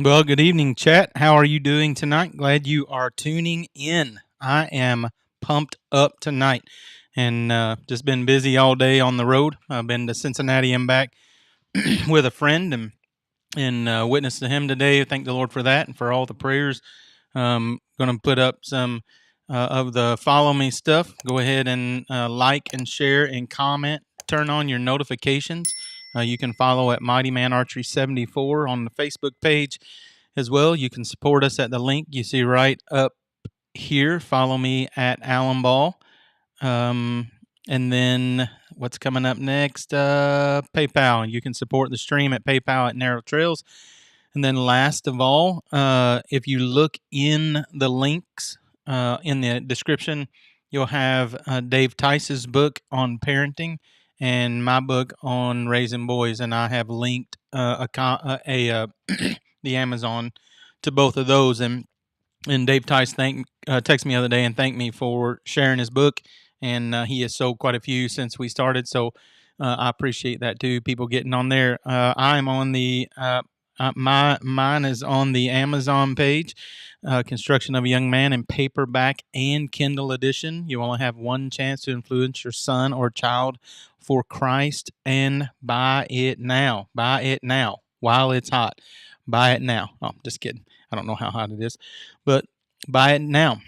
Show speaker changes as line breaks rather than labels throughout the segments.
Well, good evening, chat. How are you doing tonight? Glad you are tuning in. I am pumped up tonight and just been busy all day on the road. I've been to Cincinnati and back with a friend and witnessed to him today. Thank the Lord for that and for all the prayers. Going to put up some of the follow me stuff. Go ahead and like and share and comment. Turn on your notifications. You can follow at Mighty Man Archery 74 on the Facebook page as well. You can support us at the link you see right up here. Follow me at Alan Ball. And then what's coming up next? PayPal. You can support the stream at PayPal at Narrow Trails. And then last of all, if you look in the links in the description, you'll have Dave Tice's book on parenting and my book on raising boys. And I have linked the Amazon to both of those. And Dave Tice texted me the other day and thanked me for sharing his book. And he has sold quite a few since we started. So I appreciate that too. People getting on there. I'm on the mine is on the Amazon page. Construction of a Young Man in paperback and Kindle edition. You only have one chance to influence your son or child for Christ, and buy it now. Buy it now while it's hot. Buy it now. Oh, just kidding. I don't know how hot it is, but buy it now.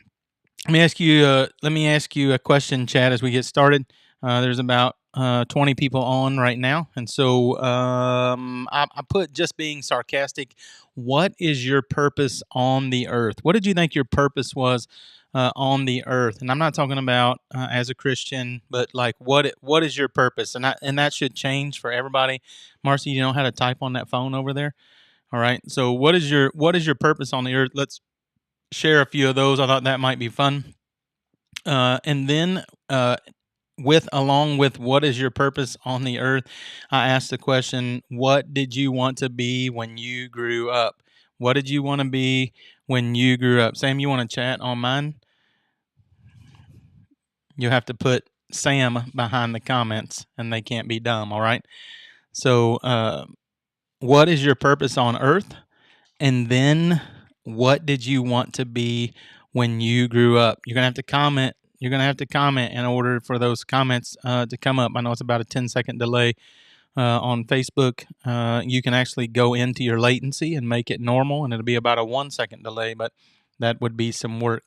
Let me ask you a question, Chad, as we get started. There's about 20 people on right now, and so I put just being sarcastic. What is your purpose on the earth? What did you think your purpose was on the earth? And I'm not talking about as a Christian, but like what is your purpose? And that should change for everybody. Marcy, you know how to type on that phone over there. All right. So what is your purpose on the earth? Let's share a few of those. I thought that might be fun. And then along with what is your purpose on the earth, I asked the question, what did you want to be when you grew up? What did you want to be when you grew up? Sam, you want to chat on mine? You have to put Sam behind the comments and they can't be dumb, all right? So what is your purpose on earth? And then what did you want to be when you grew up? You're going to have to comment. You're going to have to comment in order for those comments to come up. I know it's about a 10-second delay on Facebook. You can actually go into your latency and make it normal, and it'll be about a 1-second delay, but that would be some work.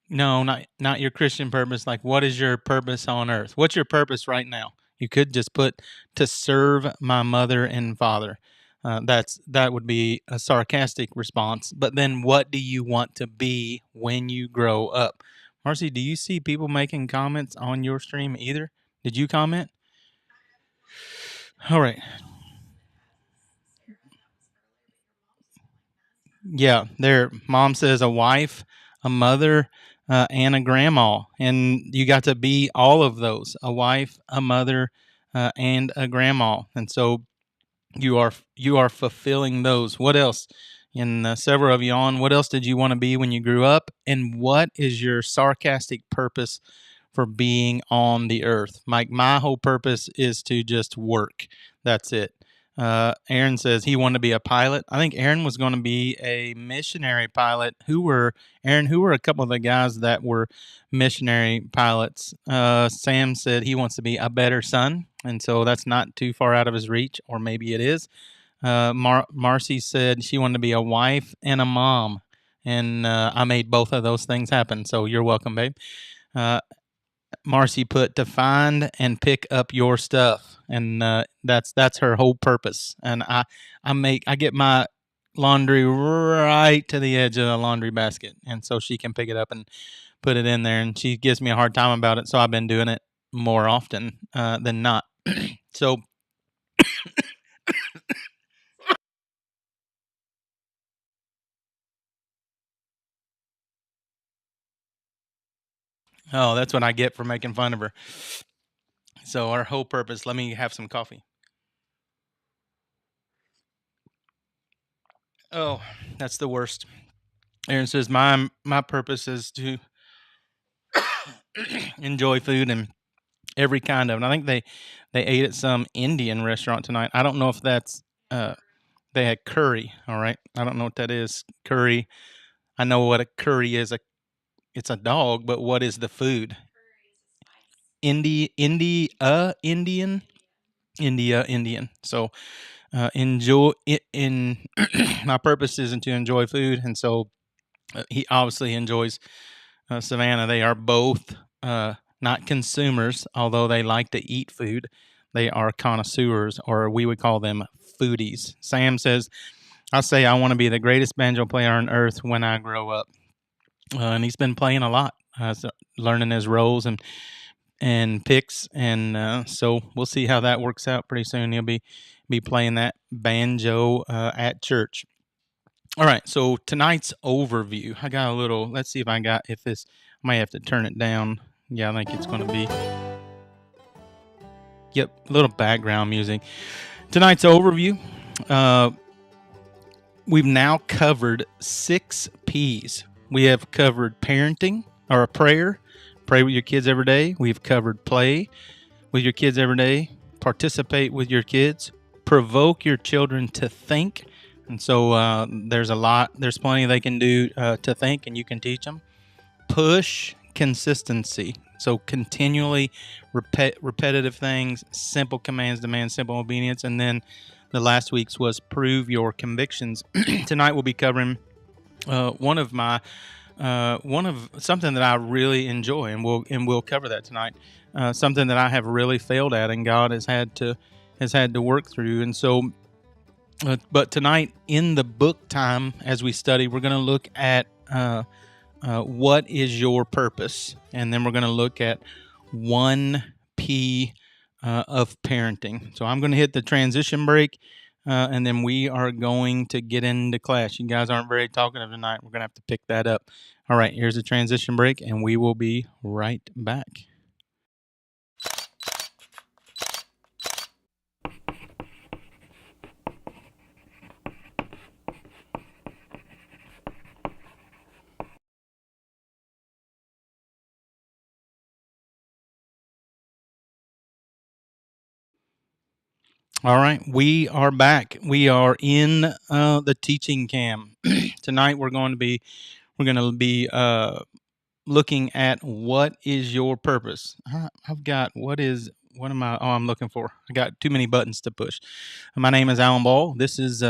No, not your Christian purpose. Like, what is your purpose on earth? What's your purpose right now? You could just put to serve my mother and father. That would be a sarcastic response. But then, what do you want to be when you grow up? Marcy, do you see people making comments on your stream either? Did you comment? All right. Yeah, their mom says a wife, a mother, and a grandma, and you got to be all of those: a wife, a mother, and a grandma. And so you are fulfilling those. What else? And several of you on. What else did you want to be when you grew up? And what is your sarcastic purpose for being on the earth? Mike, my whole purpose is to just work. That's it. Aaron says he wanted to be a pilot. I think Aaron was going to be a missionary pilot. Who were a couple of the guys that were missionary pilots? Sam said he wants to be a better son, and so that's not too far out of his reach, or maybe it is. Marcy said she wanted to be a wife and a mom, and I made both of those things happen. So you're welcome, babe. Marcy put to find and pick up your stuff, and that's her whole purpose. And I get my laundry right to the edge of the laundry basket, and so she can pick it up and put it in there. And she gives me a hard time about it, so I've been doing it more often than not. So. Oh, that's what I get for making fun of her. So our whole purpose. Let me have some coffee. Oh, that's the worst. Aaron says my purpose is to enjoy food and every kind of. And I think they ate at some Indian restaurant tonight. I don't know if that's They had curry. All right, I don't know what that is. Curry. I know what a curry is. It's a dog, but what is the food? Indian, Indian. So enjoy it. In my purpose isn't to enjoy food, and so he obviously enjoys Savannah. They are both not consumers, although they like to eat food. They are connoisseurs, or we would call them foodies. Sam says, I say I want to be the greatest banjo player on earth when I grow up. And he's been playing a lot, so learning his roles and picks, and so we'll see how that works out. Pretty soon he'll be playing that banjo at church. All right, so tonight's overview. I got a little. Let's see if this. I might have to turn it down. Yeah, I think it's going to be. Yep, a little background music. Tonight's overview. We've now covered 6 P's. We have covered parenting or a prayer. Pray with your kids every day. We've covered play with your kids every day. Participate with your kids. Provoke your children to think. And so there's plenty they can do to think, and you can teach them. Push consistency. So continually repetitive things, simple commands demand simple obedience. And then the last week's was prove your convictions. Tonight we'll be covering one of something that I really enjoy, and we'll cover that tonight. Something that I have really failed at, and God has had to work through. And so, but tonight in the book time as we study, we're going to look at what is your purpose, and then we're going to look at 1P of parenting. So I'm going to hit the transition break. And then we are going to get into class. You guys aren't very talkative tonight. We're going to have to pick that up. All right, here's a transition break, and we will be right back. All right, we are back. We are in the teaching cam. Tonight we're going to be looking at what is your purpose. I'm looking for? I got too many buttons to push. My name is Alan Ball. This is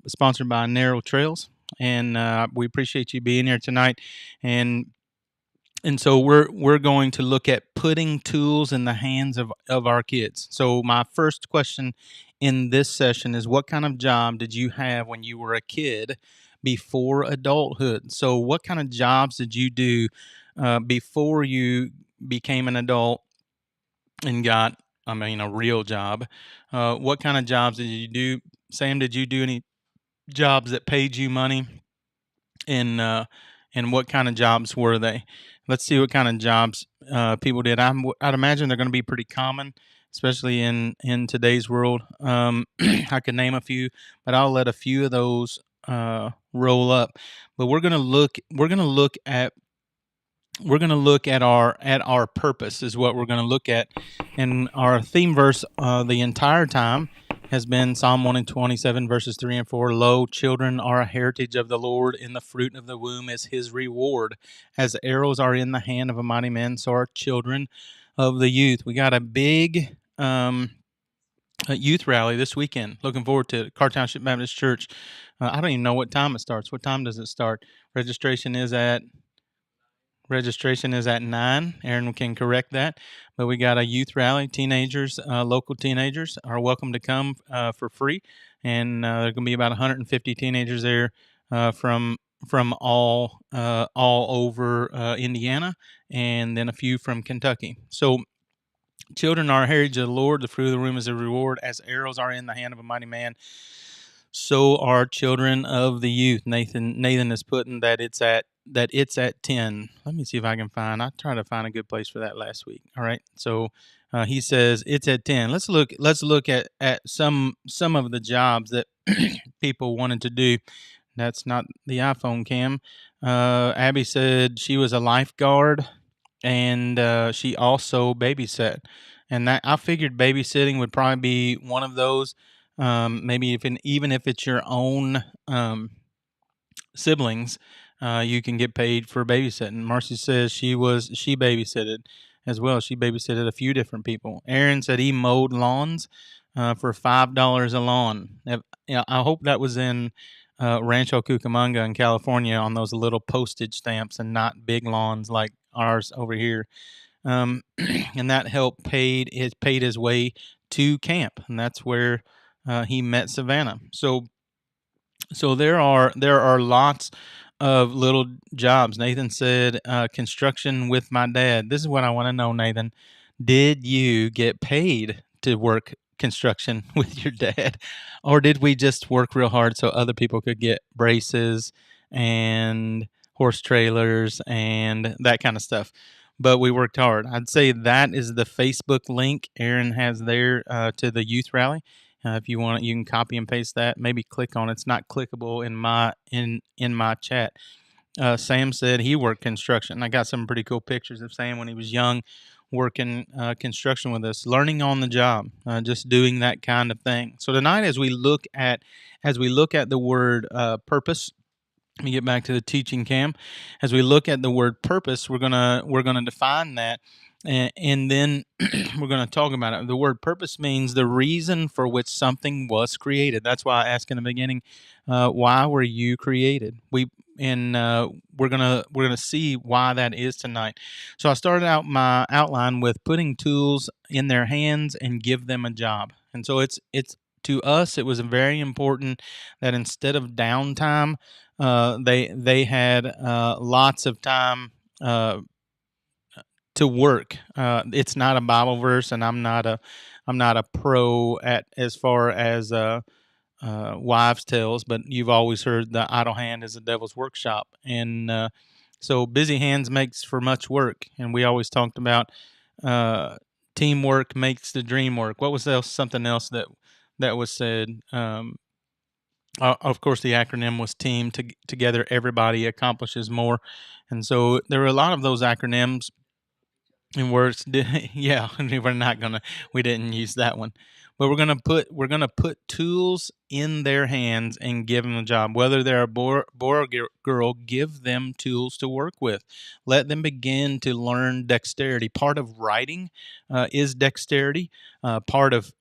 sponsored by Narrow Trails, and we appreciate you being here tonight. And so we're going to look at putting tools in the hands of our kids. So my first question in this session is, what kind of job did you have when you were a kid before adulthood? So what kind of jobs did you do before you became an adult and got, a real job? What kind of jobs did you do? Sam, did you do any jobs that paid you money? And what kind of jobs were they? Let's see what kind of jobs people did. I'd imagine they're going to be pretty common, especially in today's world. I could name a few, but I'll let a few of those roll up. But we're going to look at our purpose is what we're going to look at, and our theme verse the entire time has been Psalm 127 verses 3 and 4. Lo, children are a heritage of the Lord, and the fruit of the womb is his reward. As arrows are in the hand of a mighty man, so are children of the youth. We got a big youth rally this weekend. Looking forward to it. Carr Township Baptist Church. I don't even know what time it starts. What time does it start? Registration is at 9. Aaron can correct that. But we got a youth rally. Teenagers, local teenagers are welcome to come for free. And there are going to be about 150 teenagers there from all over Indiana, and then a few from Kentucky. So children are a heritage of the Lord. The fruit of the womb is a reward. As arrows are in the hand of a mighty man, so are children of the youth. Nathan is putting that it's at 10. Let me see if I can find. I tried to find a good place for that last week. All right. So he says it's at 10. Let's look at some of the jobs that people wanted to do. That's not the iPhone cam. Abby said she was a lifeguard, and she also babysat. And that I figured babysitting would probably be one of those. maybe even if it's your own siblings, you can get paid for babysitting. Marcy says she babysitted as well. She babysitted a few different people. Aaron said he mowed lawns for $5 a lawn. Yeah, I hope that was in Rancho Cucamonga in California on those little postage stamps and not big lawns like ours over here. And that helped paid his way to camp, and that's where he met Savannah. So there are lots of little jobs. Nathan said, construction with my dad. This is what I want to know, Nathan. Did you get paid to work construction with your dad, or did we just work real hard so other people could get braces and horse trailers and that kind of stuff? But we worked hard. I'd say that is the Facebook link Aaron has there to the youth rally. If you want, you can copy and paste that. Maybe click on it. It's not clickable in my chat. Sam said he worked construction. I got some pretty cool pictures of Sam when he was young, working construction with us, learning on the job, just doing that kind of thing. So tonight, as we look at the word purpose. Let me get back to the teaching, Cam. As we look at the word purpose, we're gonna define that, and then we're gonna talk about it. The word purpose means the reason for which something was created. That's why I asked in the beginning, why were you created? We're gonna see why that is tonight. So I started out my outline with putting tools in their hands and give them a job. And so it's to us, it was very important that instead of downtime, they had lots of time to work. It's not a Bible verse, and I'm not a pro at as far as wives' tales, but you've always heard the idle hand is the devil's workshop, and so busy hands makes for much work. And we always talked about teamwork makes the dream work. What was something else that was said? Of course, the acronym was team. Together, everybody accomplishes more. And so there were a lot of those acronyms and words. Yeah, we didn't use that one. But we're gonna put tools in their hands and give them a job. Whether they're a boy or girl, give them tools to work with. Let them begin to learn dexterity. Part of writing is dexterity. Part of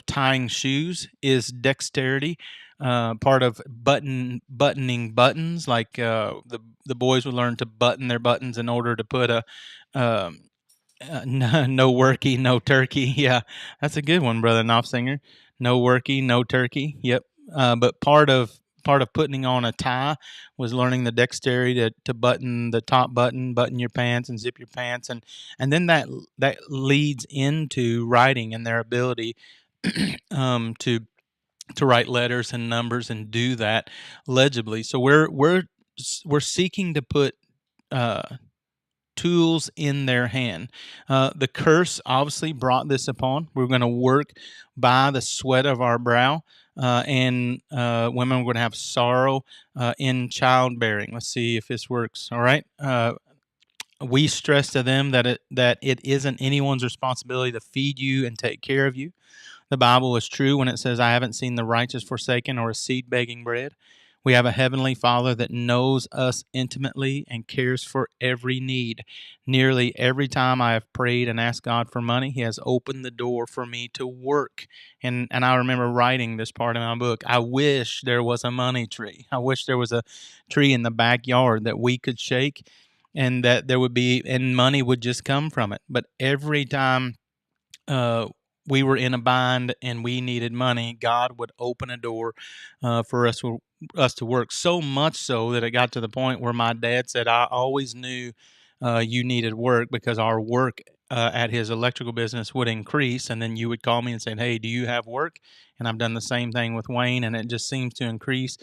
tying shoes is dexterity. Part of buttoning buttons, like the boys would learn to button their buttons in order to put a no worky, no turkey. Yeah, that's a good one, brother Knopfsinger. No worky, no turkey. Yep. But part of putting on a tie was learning the dexterity to button the top button, button your pants, and zip your pants, and then that leads into writing and their ability to write letters and numbers and do that legibly. So we're seeking to put uh, tools in their hand. The curse obviously brought this upon. We're going to work by the sweat of our brow. And women are going to have sorrow in childbearing. Let's see if this works. All right. We stress to them that it isn't anyone's responsibility to feed you and take care of you. The Bible is true when it says, I haven't seen the righteous forsaken or a seed begging bread. We have a heavenly Father that knows us intimately and cares for every need. Nearly every time I have prayed and asked God for money, He has opened the door for me to work. And I remember writing this part in my book. I wish there was a money tree. I wish there was a tree in the backyard that we could shake and that there would be, and money would just come from it. But every time uh, we were in a bind and we needed money, God would open a door for us to work. So much so that it got to the point where my dad said, "I always knew you needed work because our work at his electrical business would increase, and then you would call me and say, 'Hey, do you have work?' And I've done the same thing with Wayne, and it just seems to increase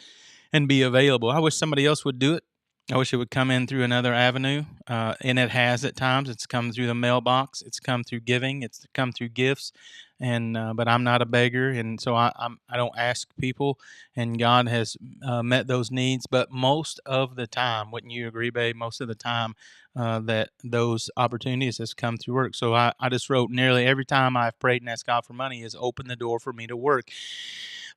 and be available. I wish somebody else would do it. I wish it would come in through another avenue, and it has at times. It's come through the mailbox. It's come through giving. It's come through gifts, and but I'm not a beggar, and so I don't ask people, and God has met those needs. But most of the time, wouldn't you agree, babe? Most of the time, that those opportunities has come through work. So I just wrote, nearly every time I've prayed and asked God for money has opened the door for me to work.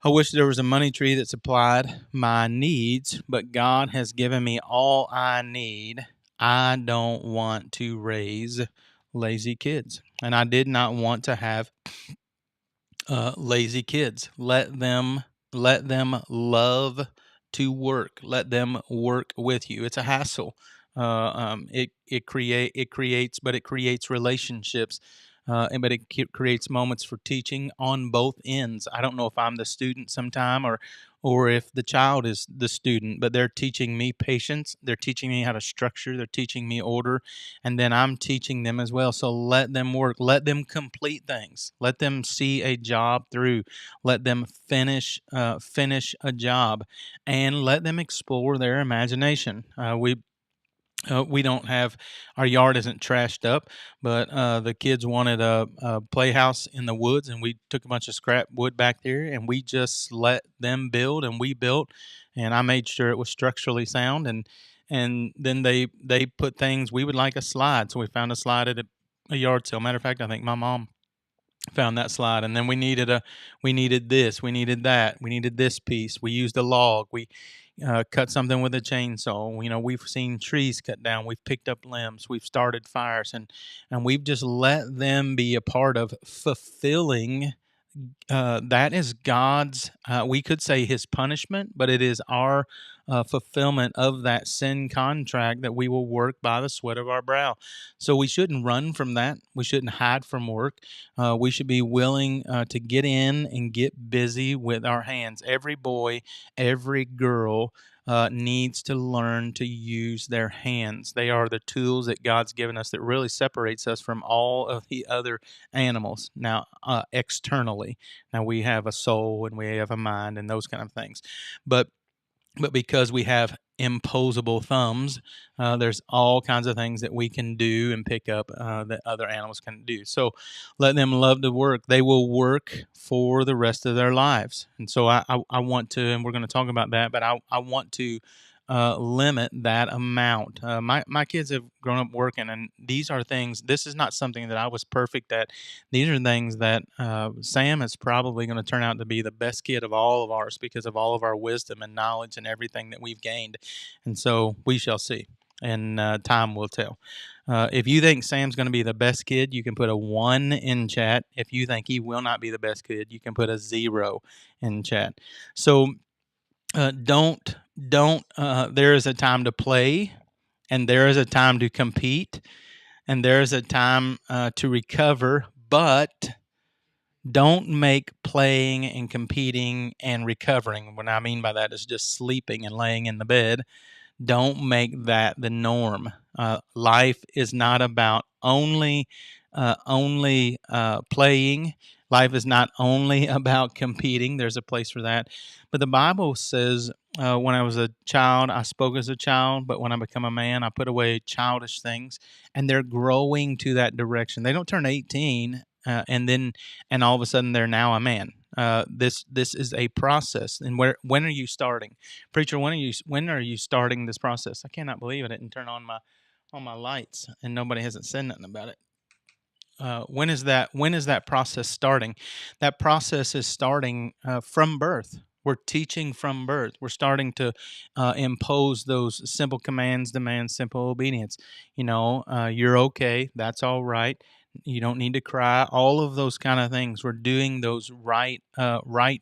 I wish there was a money tree that supplied my needs, but God has given me all I need. I don't want to raise lazy kids, and I did not want to have lazy kids. Let them love to work. Let them work with you. It's a hassle. It creates relationships. But it creates moments for teaching on both ends. I don't know if I'm the student sometime, or if the child is the student, but they're teaching me patience. They're teaching me how to structure. They're teaching me order, and then I'm teaching them as well. So let them work. Let them complete things. Let them see a job through. Let them finish a job, and let them explore their imagination. We don't have, our yard isn't trashed up, but the kids wanted a playhouse in the woods, and we took a bunch of scrap wood back there, and we just let them build, and we built, and I made sure it was structurally sound, and then they put things. We would like a slide, so we found a slide at a yard sale. Matter of fact, I think my mom found that slide, and then we needed this, we needed that, we needed this piece. We used a log. We cut something with a chainsaw. We've seen trees cut down. We've picked up limbs. We've started fires, and we've just let them be a part of fulfilling. That is God's, we could say his punishment, but it is our fulfillment of that sin contract, that we will work by the sweat of our brow. So we shouldn't run from that. We shouldn't hide from work. We should be willing to get in and get busy with our hands. Every boy, every girl needs to learn to use their hands. They are the tools that God's given us that really separates us from all of the other animals. Now, externally, now we have a soul and we have a mind and those kind of things, but because we have imposable thumbs, there's all kinds of things that we can do and pick up that other animals can do. So let them love to work. They will work for the rest of their lives. And so I want to, and we're going to talk about that, but I want to limit that amount. My kids have grown up working, and these are things, this is not something that I was perfect at. These are things that Sam is probably going to turn out to be the best kid of all of ours because of all of our wisdom and knowledge and everything that we've gained. And so we shall see, and time will tell. If you think Sam's going to be the best kid, you can put a 1 in chat. If you think he will not be the best kid, you can put a 0 in chat. So don't there is a time to play, and there is a time to compete, and there is a time to recover, but don't make playing and competing and recovering, what I mean by that is just sleeping and laying in the bed, don't make that the norm. Life is not about only playing. Life is not only about competing. There's a place for that. But the Bible says, when I was a child, I spoke as a child, but when I become a man, I put away childish things. And they're growing to that direction. They don't turn 18 and all of a sudden they're now a man. This is a process. And when are you starting? Preacher, when are you starting this process? I cannot believe I didn't turn on my lights and nobody hasn't said nothing about it. When is that process starting? That process is starting from birth. We're teaching from birth. We're starting to impose those simple commands, demand simple obedience. You're okay. That's all right. You don't need to cry. All of those kind of things. We're doing those right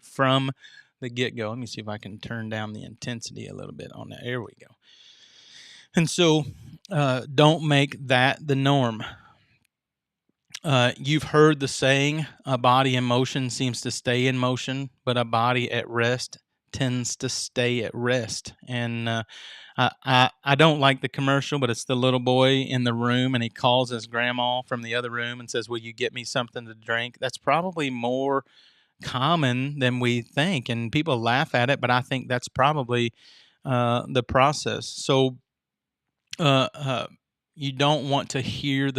from the get-go. Let me see if I can turn down the intensity a little bit on that. There we go. And so don't make that the norm. You've heard the saying, a body in motion seems to stay in motion, but a body at rest tends to stay at rest. And I don't like the commercial, but it's the little boy in the room, and he calls his grandma from the other room and says, "Will you get me something to drink?" That's probably more common than we think, and people laugh at it, but I think that's probably the process. So you don't want to hear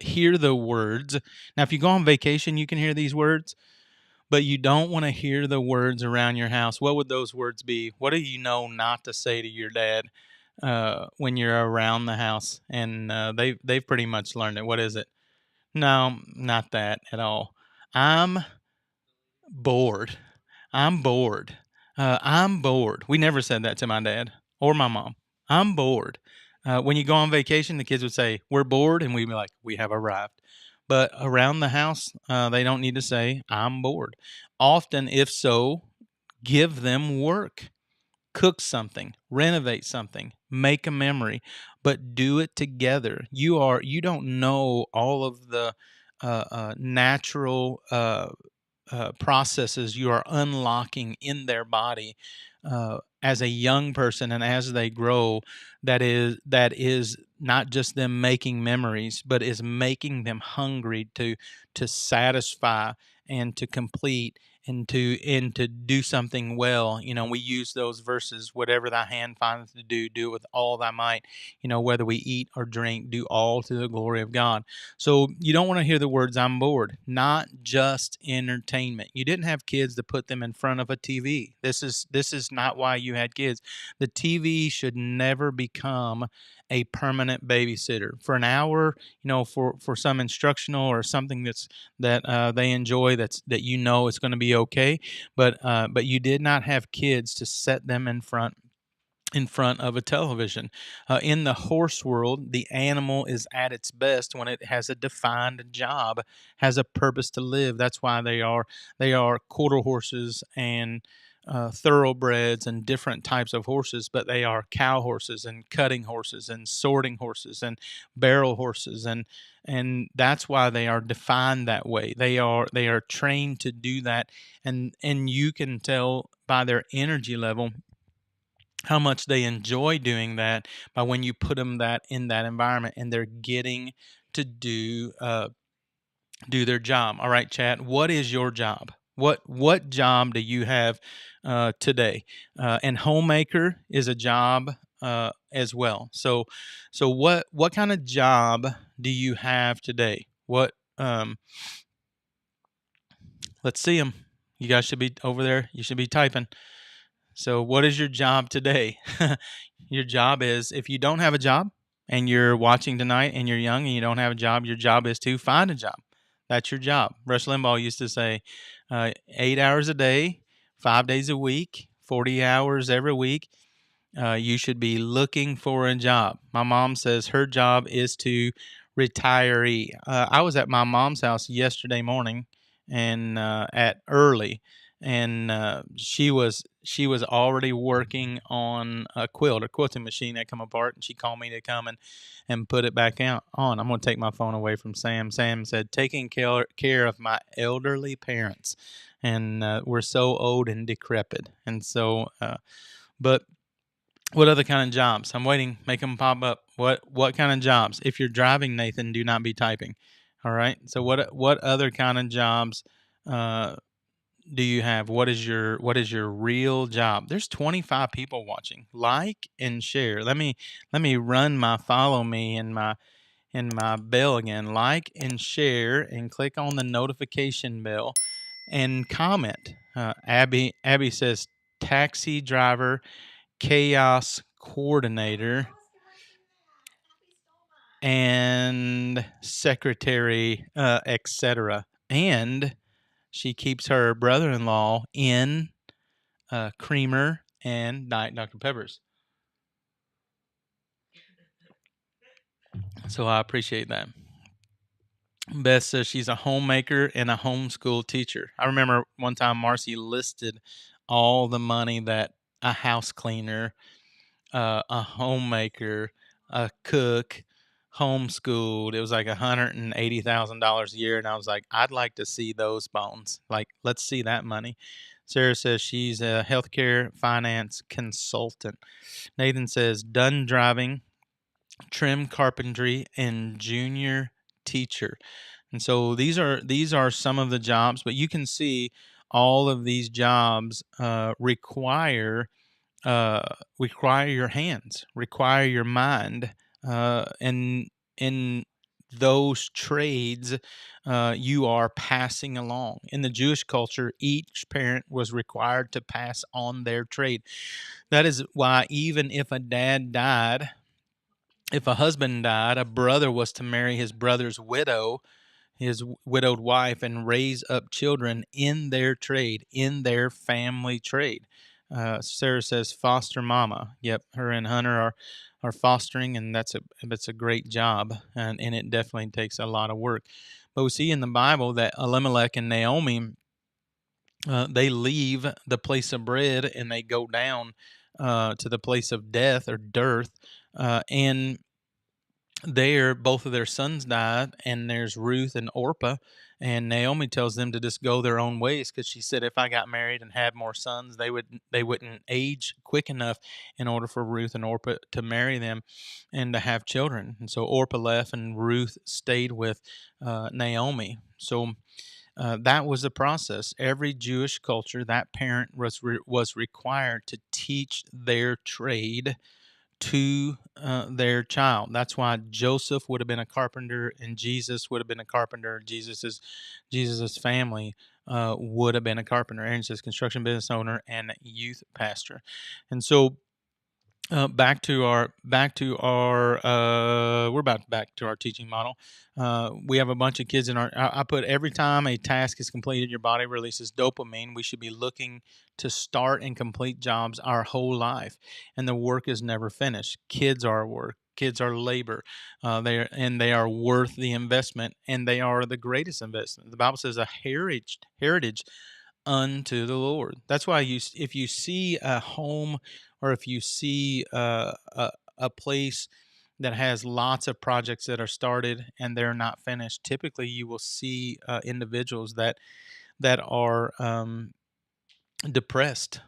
hear the words. Now, if you go on vacation, you can hear these words, but you don't want to hear the words around your house. What would those words be? What do you know not to say to your dad when you're around the house? And they've pretty much learned it. What is it? No, not that at all. I'm bored. I'm bored. I'm bored. We never said that to my dad or my mom. I'm bored. When you go on vacation, the kids would say, "We're bored," and we'd be like, "We have arrived." But around the house, they don't need to say, "I'm bored." Often, if so, give them work. Cook something, renovate something, make a memory, but do it together. You don't know all of the natural processes you are unlocking in their body as a young person and as they grow. That is not just them making memories, but is making them hungry to satisfy and to complete and to do something well. We use those verses: whatever thy hand findeth to do, do it with all thy might. Whether we eat or drink, do all to the glory of God. So you don't want to hear the words "I'm bored." Not just entertainment. You didn't have kids to put them in front of a TV. This is not why you had kids. The TV should never become a permanent babysitter for an hour. For some instructional or something that they enjoy. That it's going to be okay. But you did not have kids to set them in front of a television. In the horse world, the animal is at its best when it has a defined job, has a purpose to live. That's why they are quarter horses and thoroughbreds and different types of horses, but they are cow horses and cutting horses and sorting horses and barrel horses, and that's why they are defined that way. They are trained to do that, and you can tell by their energy level how much they enjoy doing that by when you put them that in that environment and they're getting to do their job. All right, Chad, what is your job? What job do you have today? And homemaker is a job as well. So what kind of job do you have today? What Let's see them. You guys should be over there. You should be typing. So, what is your job today? Your job is, if you don't have a job and you're watching tonight and you're young and you don't have a job, your job is to find a job. That's your job. Rush Limbaugh used to say 8 hours a day, 5 days a week, 40 hours every week. You should be looking for a job. My mom says her job is to retiree. I was at my mom's house yesterday morning and at early, and she was already working on a quilting machine that come apart, and she called me to come and put it back out on. I'm going to take my phone away from Sam. Sam said, taking care of my elderly parents, and we're so old and decrepit, and so but what other kind of jobs? I'm waiting. Make them pop up. What kind of jobs? If you're driving, Nathan, do not be typing. All right. So what other kind of jobs uh, do you have? What is your real job? There's 25 people watching. Like and share. Let me run my follow me and my bell again. Like and share and click on the notification bell and comment. Abby says taxi driver, chaos coordinator, and secretary, etc. And she keeps her brother-in-law in creamer and Diet Dr. Peppers. So I appreciate that. Beth says she's a homemaker and a homeschool teacher. I remember one time Marcy listed all the money that a house cleaner, a homemaker, a cook, homeschooled. It was like $180,000 a year, and I was like, I'd like to see those bones. Like, let's see that money. Sarah says she's a healthcare finance consultant. Nathan says done driving, trim carpentry, and junior teacher. And so these are some of the jobs, but you can see all of these jobs require your hands, require your mind, and those trades you are passing along. In the Jewish culture, each parent was required to pass on their trade. That is why, even if a dad died, if a husband died, a brother was to marry his brother's widow, his widowed wife, and raise up children in their trade, in their family trade. Sarah says foster mama. Yep, her and Hunter are fostering, and that's a great job, and it definitely takes a lot of work. But we see in the Bible that Elimelech and Naomi, they leave the place of bread and they go down to the place of death or dearth, and there both of their sons died, and there's Ruth and Orpah, and Naomi tells them to just go their own ways, because she said if I got married and had more sons, they wouldn't age quick enough in order for Ruth and Orpah to marry them and to have children. And so Orpah left and Ruth stayed with Naomi. So that was the process. Every Jewish culture, that parent was required to teach their trade to their child. That's why Joseph would have been a carpenter, and Jesus would have been a carpenter. Jesus's family would have been a carpenter. Aaron's a construction business owner and youth pastor, and so we're about back to our teaching model. We have a bunch of kids in our. I put every time a task is completed, your body releases dopamine. We should be looking to start and complete jobs our whole life, and the work is never finished. Kids are work. Kids are labor. They are worth the investment, and they are the greatest investment. The Bible says a heritage unto the Lord. That's why if you see a home, or if you see a place that has lots of projects that are started and they're not finished, typically you will see individuals that are depressed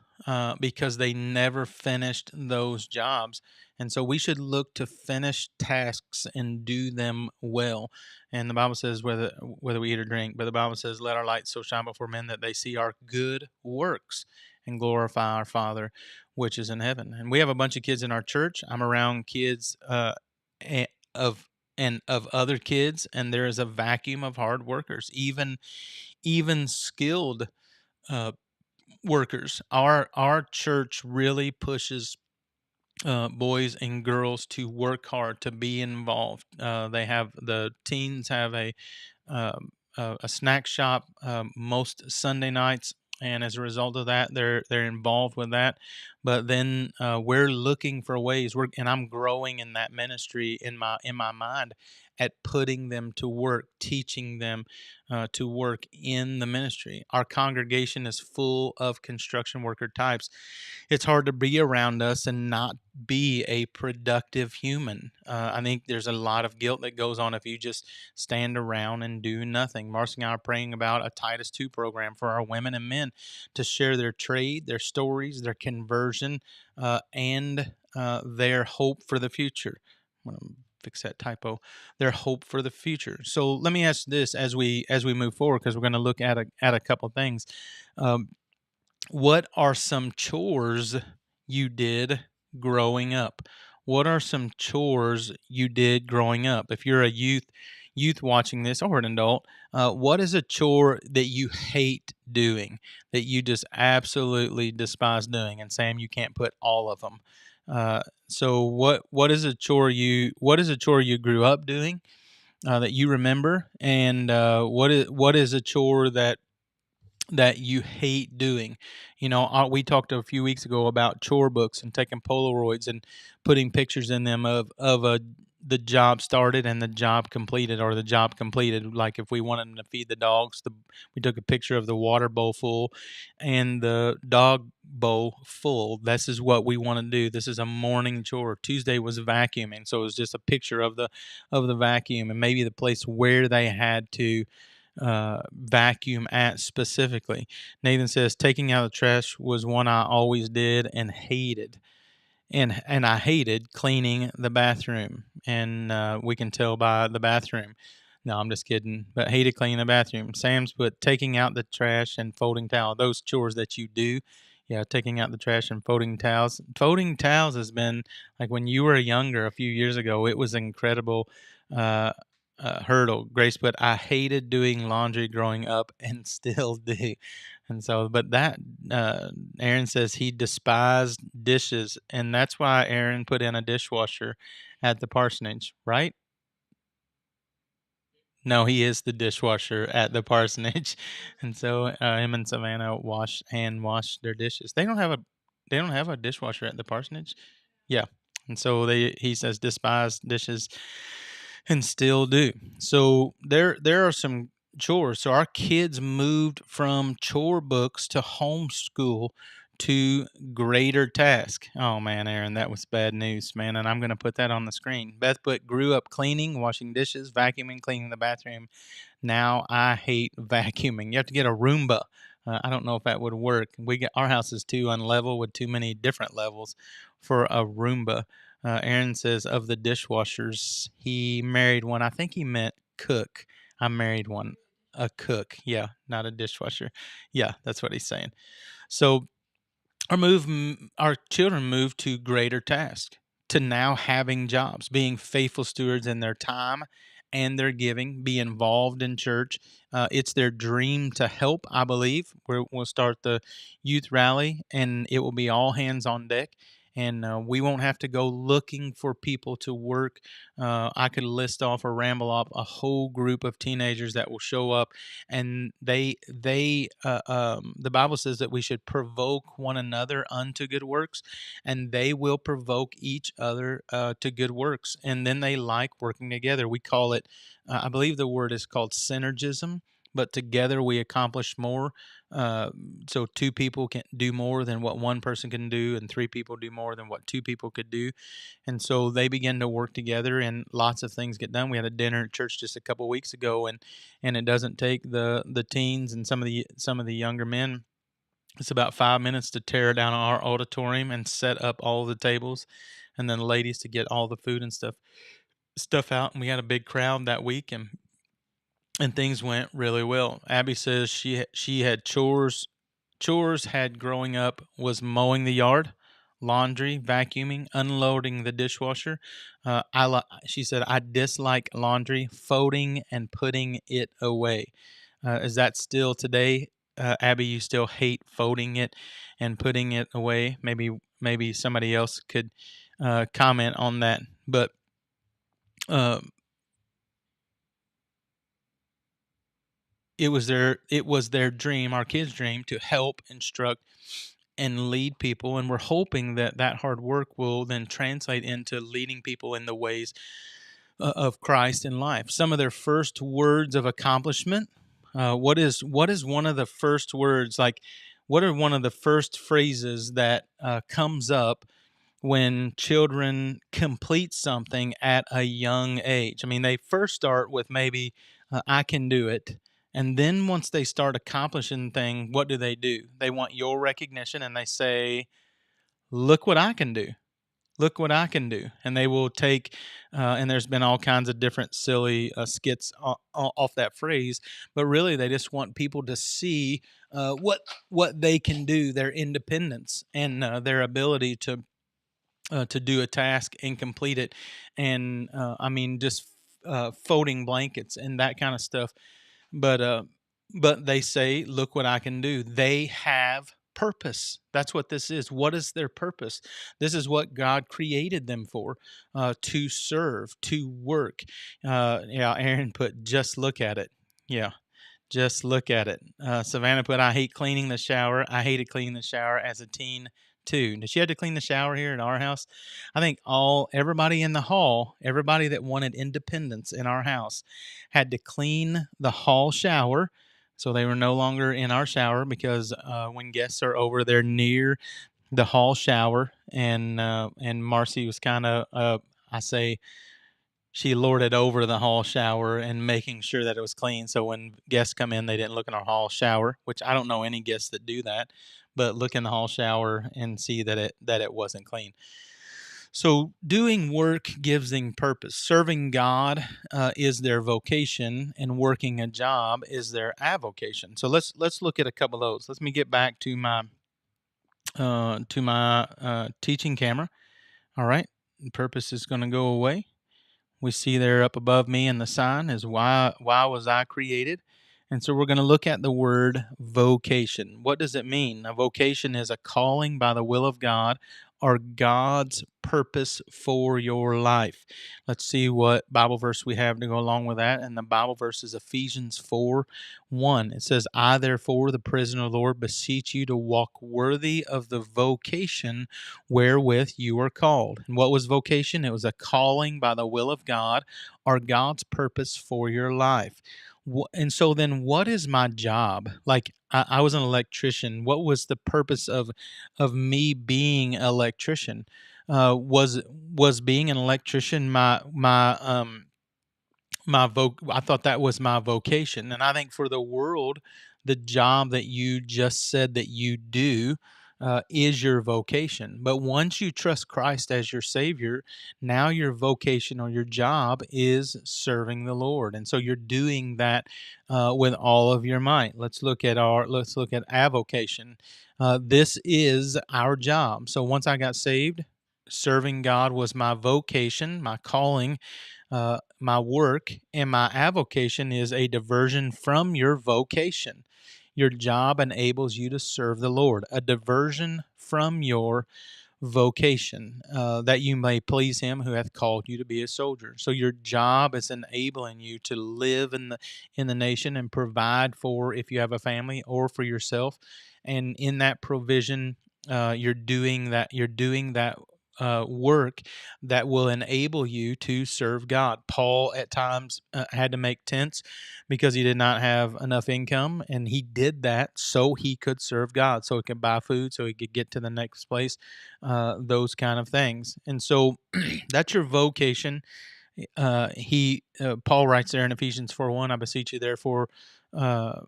because they never finished those jobs. And so we should look to finish tasks and do them well. And the Bible says whether we eat or drink, but the Bible says, let our light so shine before men that they see our good works and glorify our Father which is in heaven. And we have a bunch of kids in our church. I'm around kids of other kids, and there is a vacuum of hard workers, even skilled uh, workers. Our church really pushes boys and girls to work hard, to be involved. The teens have a snack shop most Sunday nights, and as a result of that, they're involved with that. But then we're looking for ways. And I'm growing in that ministry in my mind at putting them to work, teaching them to work in the ministry. Our congregation is full of construction worker types. It's hard to be around us and not be a productive human. I think there's a lot of guilt that goes on if you just stand around and do nothing. Marcy and I are praying about a Titus 2 program for our women and men to share their trade, their stories, their conversion, and their hope for the future. I'm gonna fix that typo. Their hope for the future. So let me ask this as we move forward, because we're going to look at a couple things. Um, what are some chores you did growing up? What are some chores you did growing up? If you're a youth watching this, or an adult, what is a chore that you hate doing, that you just absolutely despise doing? And Sam, you can't put all of them. So what is a chore you grew up doing that you remember, and what is a chore that you hate doing? We talked a few weeks ago about chore books and taking Polaroids and putting pictures in them of the job started and the job completed, or the job completed. Like if we wanted to feed the dogs, we took a picture of the water bowl full and the dog bowl full. This is what we want to do. This is a morning chore. Tuesday was vacuuming, so it was just a picture of the vacuum, and maybe the place where they had to vacuum at specifically. Nathan says taking out the trash was one I always did and hated. And I hated cleaning the bathroom, and we can tell by the bathroom. No, I'm just kidding. But hated cleaning the bathroom. Sam's put taking out the trash and folding towel. Those chores that you do. Yeah, taking out the trash and folding towels. Folding towels has been like when you were younger a few years ago. It was incredible. Uh, hurdle. Grace put, I hated doing laundry growing up and still do. And so, but that, uh, Aaron says he despised dishes. And that's why Aaron put in a dishwasher at the parsonage, right? No, he is the dishwasher at the parsonage. And so him and Savannah wash their dishes. They don't have a dishwasher at the parsonage. Yeah. And so he says despise dishes and still do. So there are some chores. So our kids moved from chore books to homeschool to greater task. Oh man, Aaron, that was bad news, man. And I'm going to put that on the screen. Beth put grew up cleaning, washing dishes, vacuuming, cleaning the bathroom. Now I hate vacuuming. You have to get a Roomba. I don't know if that would work. Our house is too unlevel with too many different levels for a Roomba. Aaron says of the dishwashers, he married one. I think he meant cook. I married one, a cook. Yeah, not a dishwasher. Yeah, that's what he's saying. So our children moved to greater task, to now having jobs, being faithful stewards in their time and their giving, be involved in church. It's their dream to help, I believe. We'll start the youth rally, and it will be all hands on deck. And we won't have to go looking for people to work. I could list off or ramble off a whole group of teenagers that will show up, and the Bible says that we should provoke one another unto good works, and they will provoke each other to good works, and then they like working together. We call it, I believe the word is called synergism, but together we accomplish more. uh, so two people can do more than what one person can do, and three people do more than what two people could do. And so they begin to work together, and lots of things get done. We had a dinner at church just a couple of weeks ago, and it doesn't take the teens and some of the younger men. It's about 5 minutes to tear down our auditorium and set up all the tables, and then the ladies to get all the food and stuff out. And we had a big crowd that week, and things went really well. Abby says she had chores. Chores had growing up was mowing the yard, laundry, vacuuming, unloading the dishwasher. She said I dislike laundry, folding and putting it away. Is that still today, Abby? You still hate folding it and putting it away? Maybe somebody else could comment on that. But uh, it was their dream, our kids' dream, to help instruct and lead people, and we're hoping that that hard work will then translate into leading people in the ways of Christ in life. Some of their first words of accomplishment. What is one of the first words, like what are one of the first phrases that comes up when children complete something at a young age? I mean, they first start with maybe I can do it. And then once they start accomplishing things, what do? They want your recognition, and they say, look what I can do. Look what I can do. And they will take, and there's been all kinds of different silly skits off that phrase, but really they just want people to see what they can do, their independence, and their ability to do a task and complete it. And I mean, just folding blankets and that kind of stuff. But they say, "Look what I can do." They have purpose. That's what this is. What is their purpose? This is what God created them for: to serve, to work. Yeah, Aaron put, "Just look at it." Yeah, just look at it. Savannah put, I hate cleaning the shower. I hated cleaning the shower as a teen too. Did she have to clean the shower here at our house? I think everybody in the hall, everybody that wanted independence in our house had to clean the hall shower. So they were no longer in our shower, because when guests are over, they're near the hall shower. And Marcy was kind of, I say, she lorded over the hall shower and making sure that it was clean. So when guests come in, they didn't look in our hall shower, which I don't know any guests that do that, but look in the hall shower and see that it wasn't clean. So doing work gives them purpose. Serving God is their vocation, and working a job is their avocation. So let's look at a couple of those. Let me get back to my teaching camera. All right, purpose is going to go away. we see there up above me in the sign is why was I created? And so we're going to look at the word vocation. What does it mean? A vocation is a calling by the will of God or God's purpose for your life. Let's see what Bible verse we have to go along with that. And the Bible verse is Ephesians 4:1. It says, I therefore, the prisoner of the Lord, beseech you to walk worthy of the vocation wherewith you are called. And what was vocation? It was a calling by the will of God or God's purpose for your life. And so then what is my job? Like I was an electrician. What was the purpose of me being an electrician? Was being an electrician I thought that was my vocation. And I think for the world, the job that you just said that you do is your vocation. But once you trust Christ as your Savior, now your vocation or your job is serving the Lord, and so you're doing that with all of your might. Let's look at avocation. This is our job. So once I got saved, serving God was my vocation, my calling, my work, and my avocation is a diversion from your vocation. Your job enables you to serve the Lord, a diversion from your vocation, that you may please him who hath called you to be a soldier. So your job is enabling you to live in the nation and provide for, if you have a family, or for yourself. And in that provision, you're doing that work that will enable you to serve God. Paul at times had to make tents because he did not have enough income, and he did that so he could serve God, so he could buy food, so he could get to the next place, those kind of things. And so that's your vocation. Paul writes there in Ephesians 4:1, I beseech you therefore, uh,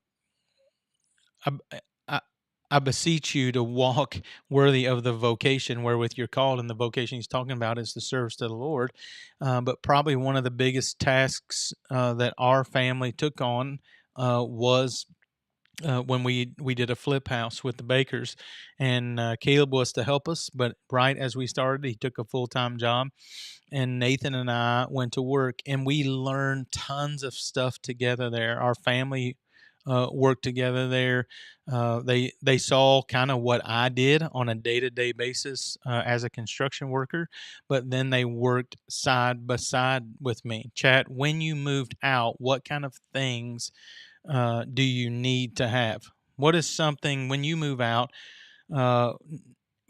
I, I, I beseech you to walk worthy of the vocation wherewith you're called. And the vocation he's talking about is the service to the Lord. But probably one of the biggest tasks that our family took on was when we did a flip house with the Bakers, and Caleb was to help us. But right as we started, he took a full-time job, and Nathan and I went to work, and we learned tons of stuff together there. Our family worked together there. They saw kind of what I did on a day-to-day basis as a construction worker, but then they worked side by side with me. Chat, when you moved out, what kind of things do you need to have? What is something when you move out? Uh,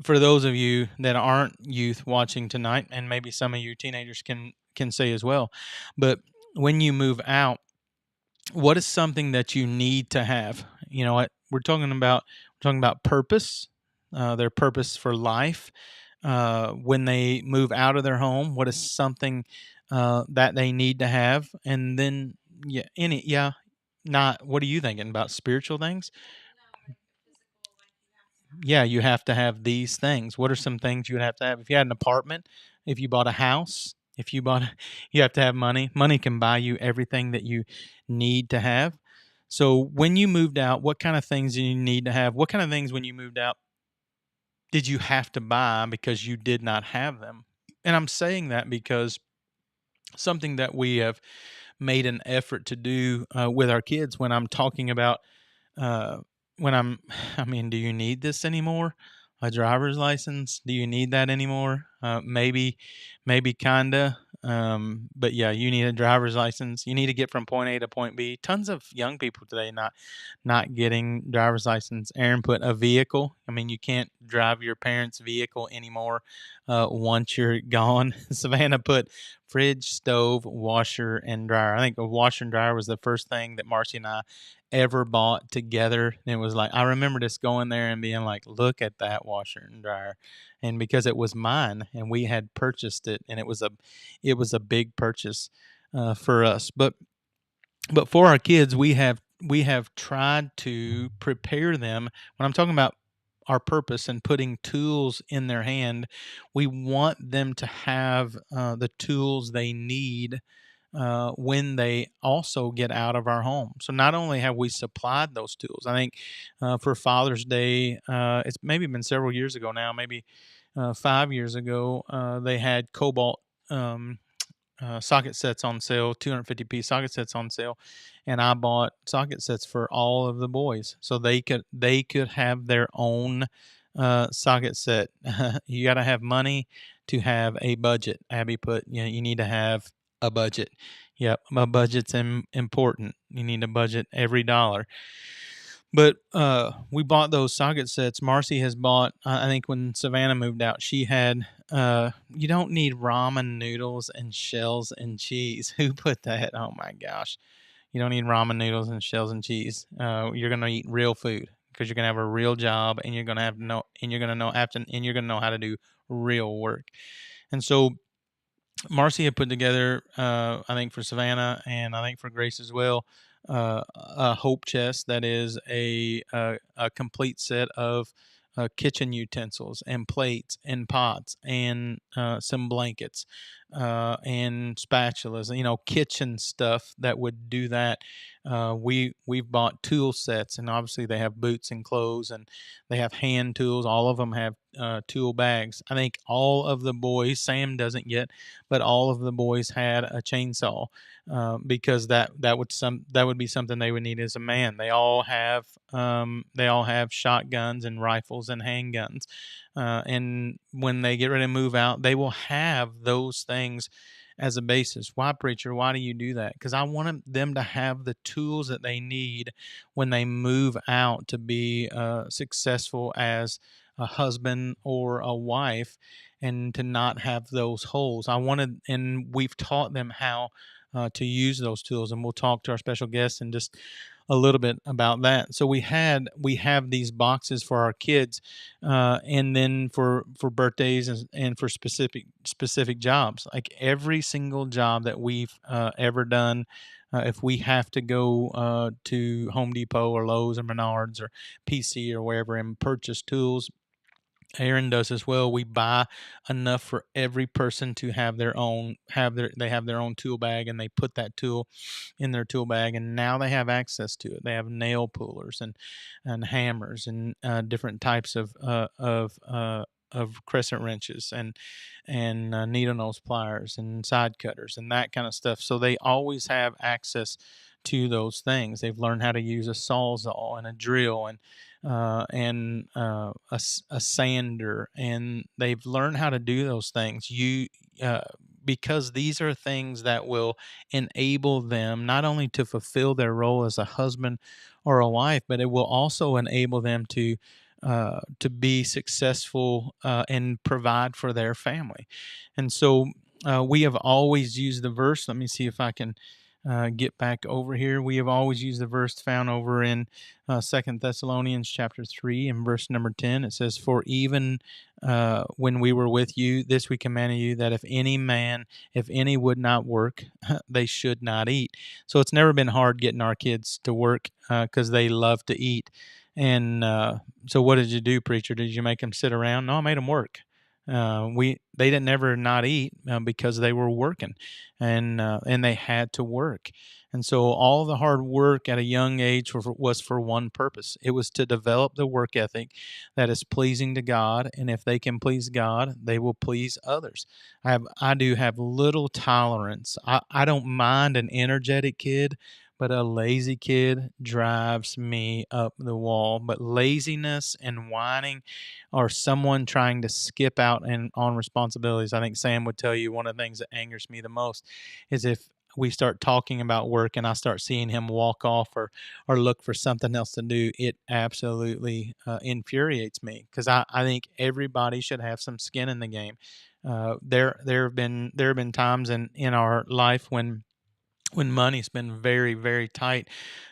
for those of you that aren't youth watching tonight, and maybe some of you teenagers can say as well, but when you move out, what is something that you need to have? You know what we're talking about purpose, their purpose for life. When they move out of their home, what is something that they need to have? And then not what are you thinking about spiritual things? Yeah, you have to have these things. What are some things you would have to have? If you had an apartment, if you bought a house, if you bought, you have to have money. Money can buy you everything that you need to have. So when you moved out, what kind of things do you need to have? What kind of things when you moved out did you have to buy because you did not have them? And I'm saying that because something that we have made an effort to do with our kids when I'm talking about uh, when I mean, do you need this anymore? A driver's license? Do you need that anymore? Maybe kinda. But yeah, you need a driver's license. You need to get from point A to point B. Tons of young people today not getting driver's license. Aaron put a vehicle. I mean, you can't drive your parents' vehicle anymore once you're gone. Savannah put fridge, stove, washer, and dryer. I think a washer and dryer was the first thing that Marcy and I ever bought together. And it was like, I remember just going there and being like, look at that washer and dryer. And because it was mine and we had purchased it, and it was a big purchase for us. But for our kids, we have tried to prepare them. When I'm talking about our purpose and putting tools in their hand, we want them to have the tools they need when they also get out of our home. So not only have we supplied those tools, I think for Father's Day, it's maybe been several years ago now, maybe 5 years ago, they had Cobalt. socket sets on sale, 250-piece socket sets on sale, and I bought socket sets for all of the boys so they could have their own socket set. You got to have money to have a budget. Abby put, you need to have a budget. Yep, a budget's important. You need to budget every dollar. But we bought those socket sets. Marcy has bought. I think when Savannah moved out, she had. You don't need ramen noodles and shells and cheese. Who put that? Oh my gosh, you don't need ramen noodles and shells and cheese. You're gonna eat real food because you're gonna have a real job and you're gonna have no and you're gonna know after and you're gonna know how to do real work. And so Marcy had put together, I think for Savannah and I think for Grace as well, a hope chest that is a complete set of kitchen utensils and plates and pots and some blankets and spatulas, kitchen stuff that would do that. We've bought tool sets, and obviously they have boots and clothes, and they have hand tools. All of them have tool bags. I think all of the boys, Sam doesn't yet, but all of the boys had a chainsaw because that would be something they would need as a man. They all have shotguns and rifles and handguns, and when they get ready to move out, they will have those things as a basis. Why, preacher? Why do you do that? Because I want them to have the tools that they need when they move out to be successful as a husband or a wife, and to not have those holes. And we've taught them how to use those tools, and we'll talk to our special guests in just a little bit about that. So we have these boxes for our kids, and then for birthdays and for specific jobs. Like every single job that we've ever done, if we have to go to Home Depot or Lowe's or Menards or PC or wherever and purchase tools, Aaron does as well. We buy enough for every person to have their own tool bag, and they put that tool in their tool bag, and now they have access to it. They have nail pullers and hammers and different types of crescent wrenches and needle nose pliers and side cutters and that kind of stuff. So they always have access to those things. They've learned how to use a sawzall and a drill and a sander, and they've learned how to do those things. Because these are things that will enable them not only to fulfill their role as a husband or a wife, but it will also enable them to be successful and provide for their family. And so we have always used the verse. Let me see if I can get back over here. We have always used the verse found over in 2 Thessalonians chapter 3 and verse number 10. It says, "For even when we were with you, this we commanded you, that if any would not work, they should not eat." So it's never been hard getting our kids to work because they love to eat. And so what did you do, preacher? Did you make them sit around? No, I made them work. They didn't ever not eat because they were working, and they had to work. And so all the hard work at a young age was for one purpose. It was to develop the work ethic that is pleasing to God, and if they can please God, they will please others. I do have little tolerance. I don't mind an energetic kid, but a lazy kid drives me up the wall. But laziness and whining, or someone trying to skip out and on responsibilities, I think Sam would tell you one of the things that angers me the most is if we start talking about work and I start seeing him walk off or look for something else to do. It absolutely infuriates me because I think everybody should have some skin in the game. There have been times in our life when money's been very, very tight.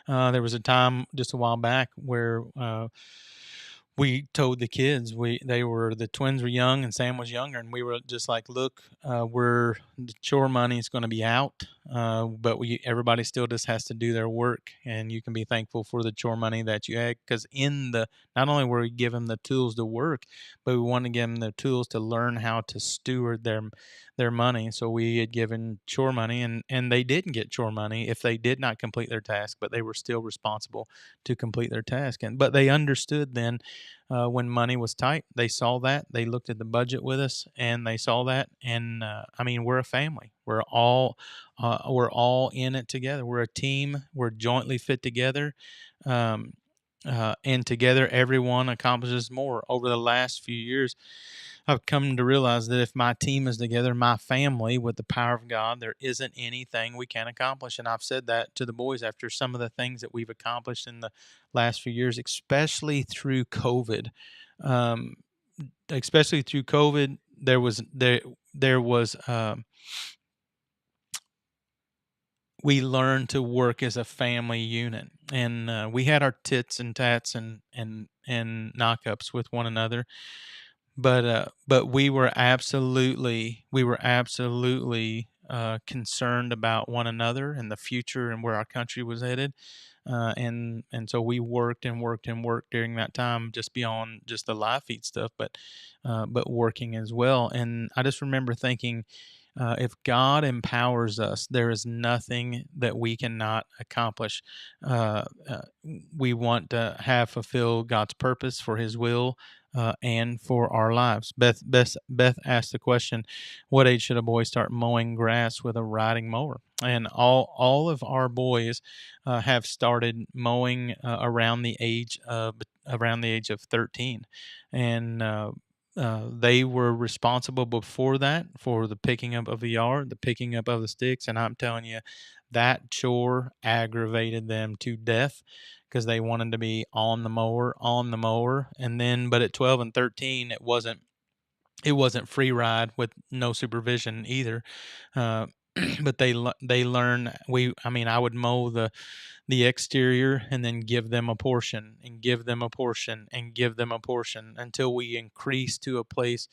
There was a time just a while back where we told the kids, the twins were young and Sam was younger, and we were just like, look, the chore money is going to be out, but everybody still just has to do their work, and you can be thankful for the chore money that you had, because not only were we give them the tools to work, but we wanted to give them the tools to learn how to steward their money. So we had given chore money, and they didn't get chore money if they did not complete their task, but they were still responsible to complete their task. But they understood then when money was tight. They saw that. They looked at the budget with us, and they saw that. And I mean, we're a family. We're all in it together. We're a team. We're jointly fit together. Um, and together, everyone accomplishes more. Over the last few years, I've come to realize that if my team is together, my family, with the power of God, there isn't anything we can't accomplish. And I've said that to the boys after some of the things that we've accomplished in the last few years, especially through COVID. Um, especially through COVID, there was we learned to work as a family unit, and we had our tits and tats and knockups with one another, but we were absolutely concerned about one another and the future and where our country was headed, and so we worked and worked and worked during that time, just beyond just the live feed stuff, but working as well. And I just remember thinking, if God empowers us, there is nothing that we cannot accomplish. Uh, uh, we want to have fulfill God's purpose for His will, and for our lives. Beth asked the question, "What age should a boy start mowing grass with a riding mower?" And all of our boys have started mowing around the age of 13, and they were responsible before that for the picking up of the yard, the picking up of the sticks, and I'm telling you, that chore aggravated them to death because they wanted to be on the mower, and then but at 12 and 13, it wasn't free ride with no supervision either. Uh, but they learn. I would mow the exterior and then give them a portion and give them a portion and give them a portion until we increased to a place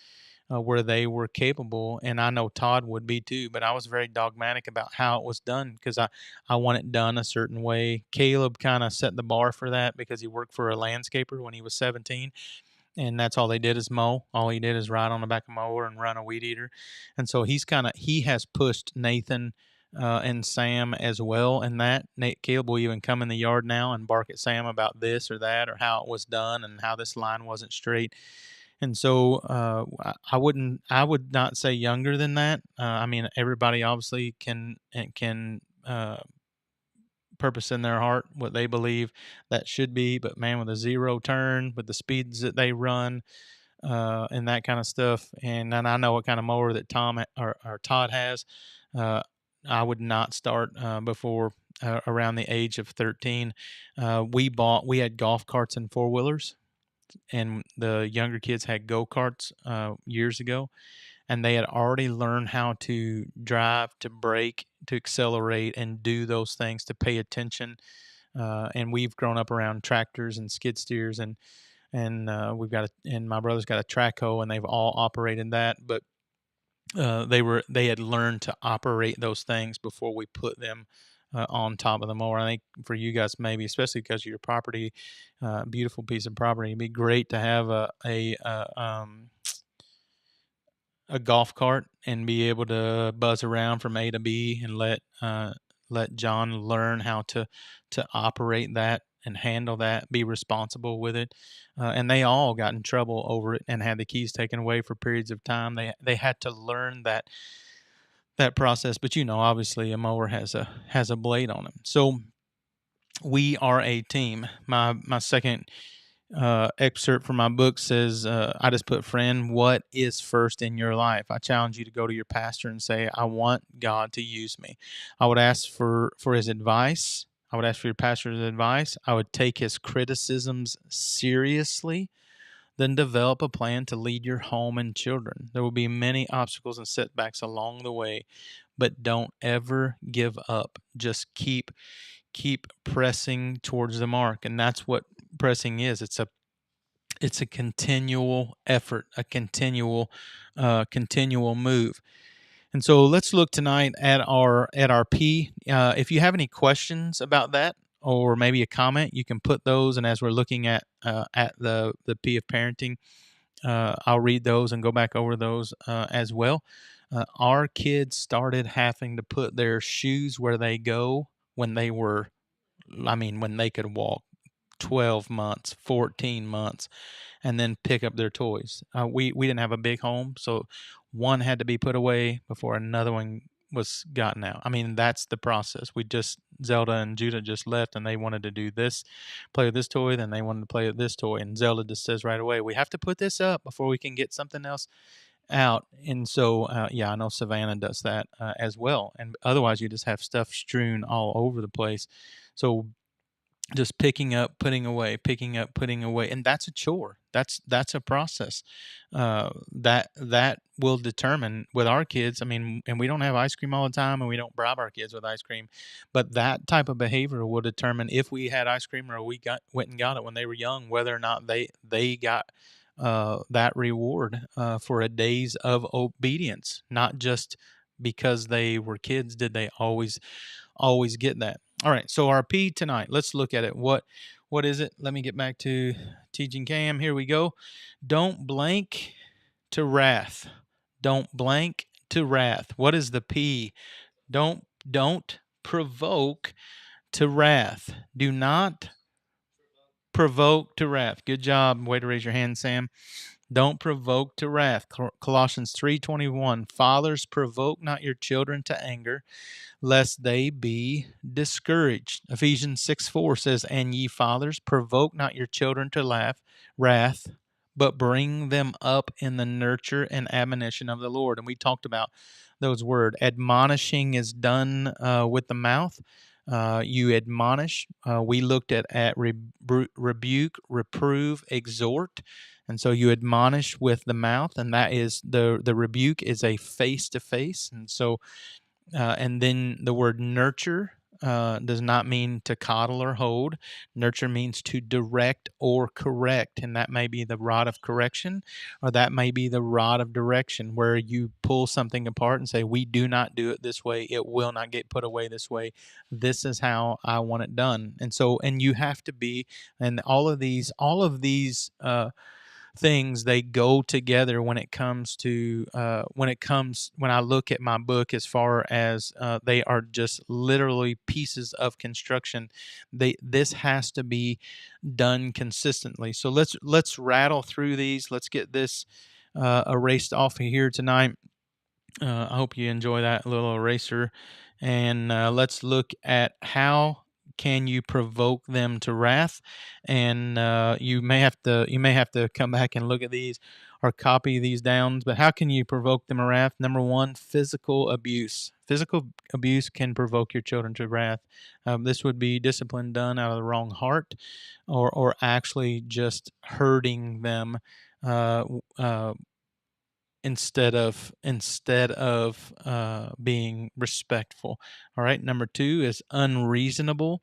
where they were capable. And I know Todd would be too, but I was very dogmatic about how it was done because I want it done a certain way. Caleb kind of set the bar for that because he worked for a landscaper when he was 17, and that's all they did is mow. All he did is ride on the back of a mower and run a weed eater, and so he has pushed Nathan and Sam as well. And that Caleb will even come in the yard now and bark at Sam about this or that or how it was done and how this line wasn't straight. And so I would not say younger than that. I mean, everybody obviously can purpose in their heart what they believe that should be, but man, with a zero turn, with the speeds that they run, and that kind of stuff, and then I know what kind of mower that or Todd has. Uh, I would not start before around the age of 13. We had golf carts and four wheelers, and the younger kids had go karts years ago, and they had already learned how to drive, to brake, to accelerate, and do those things, to pay attention. And we've grown up around tractors and skid steers, and and my brother's got a track hoe, and they've all operated that, but they had learned to operate those things before we put them on top of the mower. I think for you guys, maybe especially because of your property, beautiful piece of property, it'd be great to have a golf cart and be able to buzz around from A to B and let John learn how to operate that and handle that, be responsible with it. And they all got in trouble over it and had the keys taken away for periods of time. They had to learn that process. But obviously a mower has a blade on it. So we are a team. My second excerpt from my book says, I just put, "Friend, what is first in your life?" I challenge you to go to your pastor and say, "I want God to use me." I would ask for his advice. I would ask for your pastor's advice. I would take his criticisms seriously, then develop a plan to lead your home and children. There will be many obstacles and setbacks along the way, but don't ever give up. Just keep pressing towards the mark, and that's what pressing is. It's a continual effort, a continual move. And so let's look tonight at our P. If you have any questions about that, or maybe a comment, you can put those. And as we're looking at the P of parenting, I'll read those and go back over those as well. Our kids started having to put their shoes where they go when they were, when they could walk. 12 months, 14 months, and then pick up their toys. We didn't have a big home, so one had to be put away before another one was gotten out. I mean, that's the process. Zelda and Judah just left, and they wanted to do this, play with this toy, then they wanted to play with this toy, and Zelda just says right away, "We have to put this up before we can get something else out." And so, yeah, I know Savannah does that as well. And otherwise, you just have stuff strewn all over the place. So just picking up, putting away, picking up, putting away, and that's a chore. That's a process that will determine with our kids. I mean, and we don't have ice cream all the time, and we don't bribe our kids with ice cream, but that type of behavior will determine if we had ice cream or we went and got it when they were young, whether or not they got that reward for a days of obedience, not just because they were kids. Did they always get that? All right, so our P tonight, let's look at it. What is it? Let me get back to teaching Cam. Here we go. Don't blank to wrath. Don't blank to wrath. What is the P? Don't provoke to wrath. Do not provoke to wrath. Good job. Way to raise your hand, Sam. Don't provoke to wrath. Colossians 3:21. Fathers, provoke not your children to anger, lest they be discouraged. Ephesians 6:4 says, "And ye fathers, provoke not your children to wrath, but bring them up in the nurture and admonition of the Lord." And we talked about those words. Admonishing is done with the mouth. You admonish. We looked at rebuke, reprove, exhort. And so you admonish with the mouth, and that is the rebuke is a face to face. And so and then the word nurture does not mean to coddle or hold. Nurture means to direct or correct, and that may be the rod of correction, or that may be the rod of direction, where you pull something apart and say, "We do not do it this way. It will not get put away this way. This is how I want it done." And so, and you have to be, and all of these things, they go together when it comes to when I look at my book, as far as they are just literally pieces of construction. This has to be done consistently. So let's rattle through these. Let's get this erased off of here tonight. I hope you enjoy that little eraser, and let's look at how can you provoke them to wrath. And you may have to come back and look at these or copy these down. But how can you provoke them to wrath? Number one, physical abuse. Physical abuse can provoke your children to wrath. This would be discipline done out of the wrong heart, or actually just hurting them. Instead of being respectful. All right. Number two is unreasonable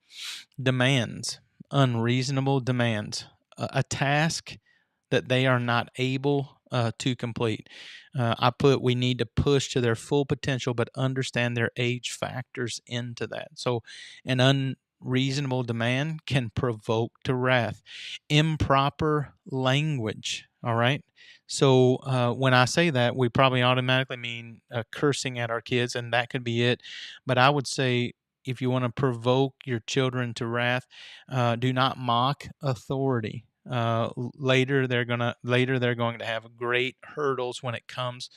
demands. Unreasonable demands. A task that they are not able to complete. We need to push to their full potential, but understand their age factors into that. So an unreasonable demand can provoke to wrath. Improper language. All right. So when I say that, we probably automatically mean cursing at our kids, and that could be it. But I would say, if you want to provoke your children to wrath, do not mock authority. Later they're going to have great hurdles when it comes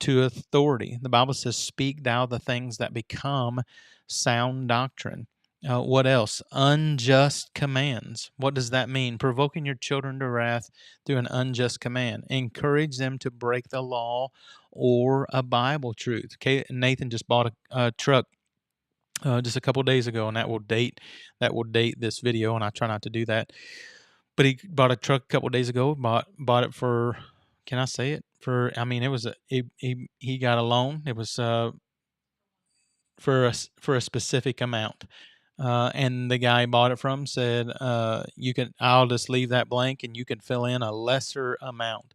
to authority. The Bible says, "Speak thou the things that become sound doctrine." What else? Unjust commands. What does that mean? Provoking your children to wrath through an unjust command. Encourage them to break the law or a Bible truth. Okay, Nathan just bought a truck just a couple of days ago, and that will date this video, and I try not to do that. But he bought a truck a couple of days ago. Bought it for, can I say it? I mean, it was he got a loan. It was for a specific amount. And the guy he bought it from said, I'll just leave that blank, and you can fill in a lesser amount."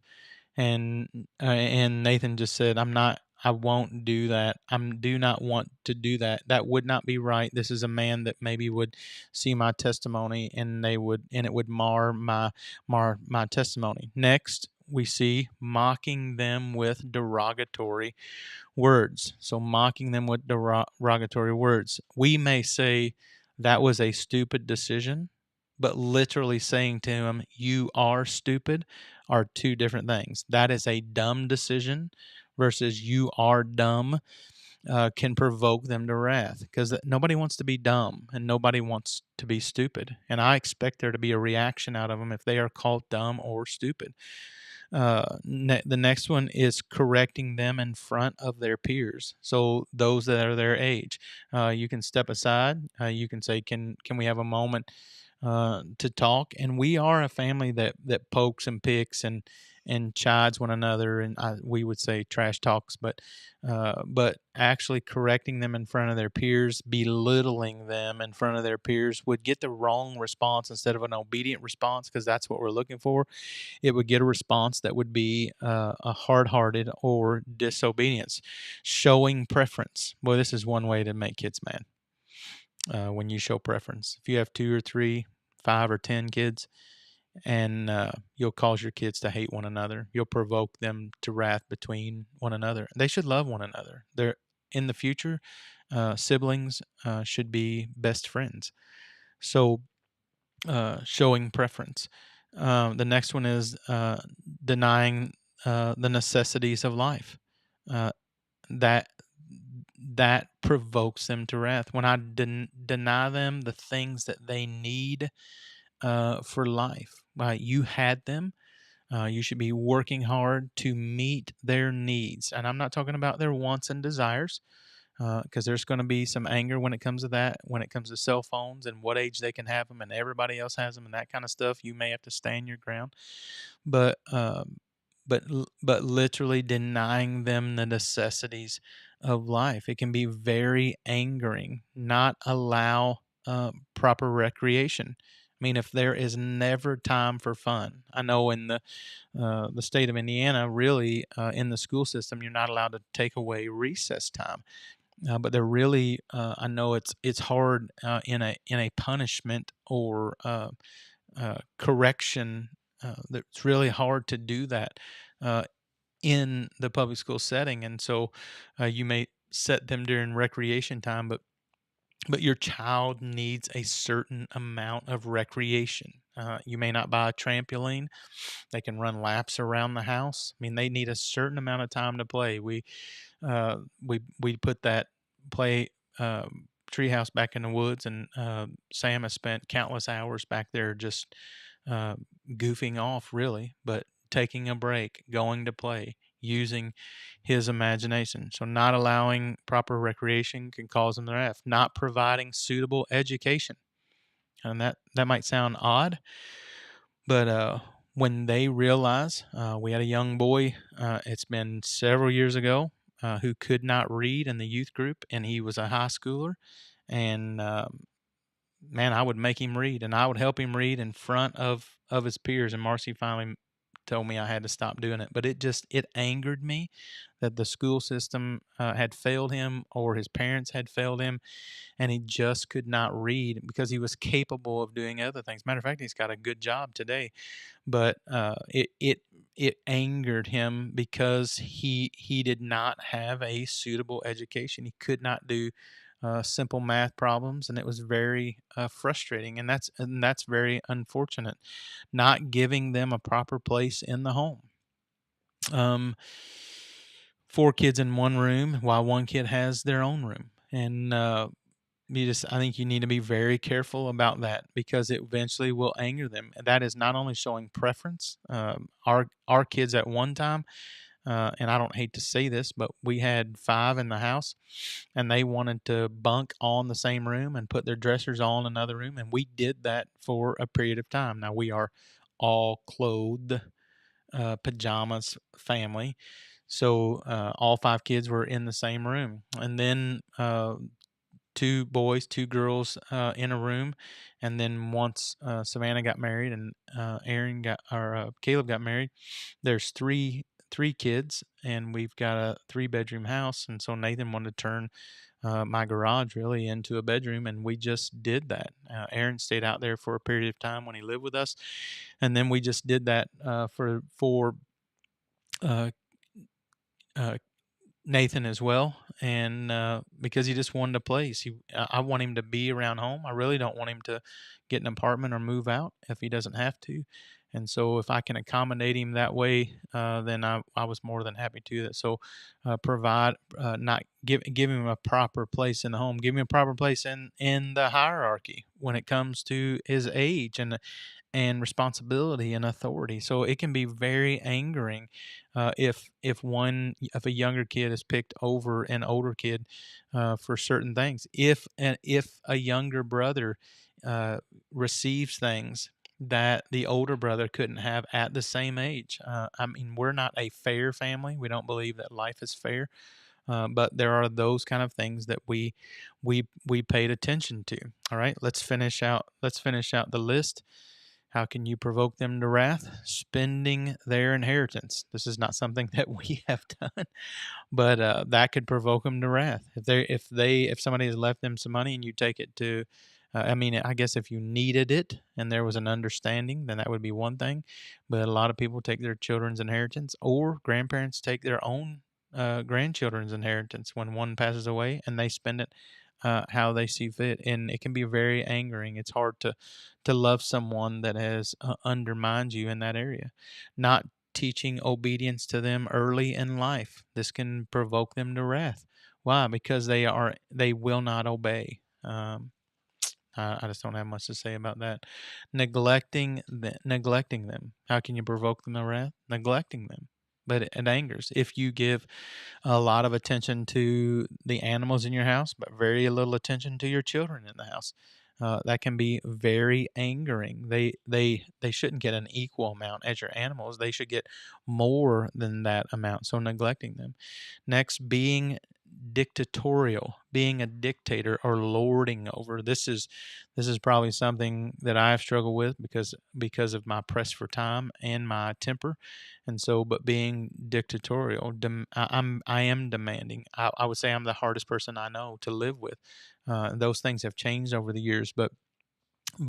And Nathan just said, I won't do that. Do not want to do that. That would not be right. This is a man that maybe would see my testimony, and it would mar my testimony. Next, we see mocking them with derogatory words. So mocking them with derogatory words. We may say, "That was a stupid decision," but literally saying to him, "You are stupid," are two different things. That is a dumb decision versus "you are dumb." Can provoke them to wrath because nobody wants to be dumb and nobody wants to be stupid. And I expect there to be a reaction out of them if they are called dumb or stupid. The next one is correcting them in front of their peers. So those that are their age, you can step aside. You can say, "Can we have a moment to talk?" And we are a family that pokes and picks and chides one another, and we would say trash talks, but actually correcting them in front of their peers, belittling them in front of their peers would get the wrong response instead of an obedient response, because that's what we're looking for. It would get a response that would be a hard-hearted or disobedience. Showing preference. Boy, this is one way to make kids mad. When you show preference, if you have 2 or 3, 5 or 10 kids, and you'll cause your kids to hate one another, you'll provoke them to wrath between one another. They should love one another. They're in the future, siblings should be best friends. So showing preference. The next one is denying the necessities of life. Uh, that that provokes them to wrath. When I deny them the things that they need for life, right? You had them. You should be working hard to meet their needs, and I'm not talking about their wants and desires, because there's going to be some anger when it comes to that. When it comes to cell phones and what age they can have them, and everybody else has them, and that kind of stuff, you may have to stand your ground. But but literally denying them the necessities of life, it can be very angering. Not allow proper recreation. I mean, if there is never time for fun, I know in the state of Indiana, really, in the school system, you're not allowed to take away recess time. But they're really, I know it's hard in a punishment or correction. It's really hard to do that uh, in the public school setting, and so you may set them during recreation time, but your child needs a certain amount of recreation. You may not buy a trampoline. They can run laps around the house. I mean, they need a certain amount of time to play. We put that play treehouse back in the woods, and Sam has spent countless hours back there just uh, goofing off, really, but taking a break, going to play, using his imagination. So, not allowing proper recreation can cause him to wrath. Not providing suitable education, and that might sound odd, but when they realize, we had a young boy, it's been several years ago, who could not read in the youth group, and he was a high schooler. And man, I would make him read, and I would help him read in front of his peers. And Marcy finally told me I had to stop doing it. But it angered me that the school system had failed him, or his parents had failed him, and he just could not read because he was capable of doing other things. Matter of fact, he's got a good job today, but it angered him because he did not have a suitable education. He could not do simple math problems, and it was very frustrating. And that's very unfortunate. Not giving them a proper place in the home. Um, 4 kids in one room while one kid has their own room, and I think you need to be very careful about that because it eventually will anger them. And that is not only showing preference. Our kids at one time, and I don't hate to say this, but we had 5 in the house, and they wanted to bunk all in the same room and put their dressers all in another room, and we did that for a period of time. Now we are all clothed, pajamas family, so all 5 kids were in the same room, and then 2 boys, 2 girls in a room. And then once Savannah got married and Caleb got married, there's three kids, and we've got a 3 bedroom house. And so Nathan wanted to turn my garage really into a bedroom, and we just did that. Aaron stayed out there for a period of time when he lived with us, and then we just did that for uh, uh, Nathan as well, and because he just wanted a place. I want him to be around home. I really don't want him to get an apartment or move out if he doesn't have to. And so, if I can accommodate him that way, then I was more than happy to do that. So, provide, not give him a proper place in the home. Give him a proper place in the hierarchy when it comes to his age and responsibility and authority. So it can be very angering if a younger kid is picked over an older kid for certain things. If a younger brother uh, receives things that the older brother couldn't have at the same age. I mean, we're not a fair family. We don't believe that life is fair. But there are those kind of things that we paid attention to. All right, let's finish out. Let's finish out the list. How can you provoke them to wrath? Spending their inheritance. This is not something that we have done, but that could provoke them to wrath. If somebody has left them some money and you take it to, I mean, I guess if you needed it and there was an understanding, then that would be one thing. But a lot of people take their children's inheritance, or grandparents take their own grandchildren's inheritance when one passes away, and they spend it how they see fit, and it can be very angering. It's hard to love someone that has undermined you in that area. Not teaching obedience to them early in life. This can provoke them to wrath. Why? Because they will not obey. I just don't have much to say about that. Neglecting them. How can you provoke them to wrath? Neglecting them. But it angers. If you give a lot of attention to the animals in your house, but very little attention to your children in the house. That can be very angering. They shouldn't get an equal amount as your animals. They should get more than that amount. So neglecting them. Next, being dictatorial, being a dictator or lording over. This is probably something that I've struggled with because of my press for time and my temper. And so, but being dictatorial, I am demanding. I would say I'm the hardest person I know to live with. Those things have changed over the years, but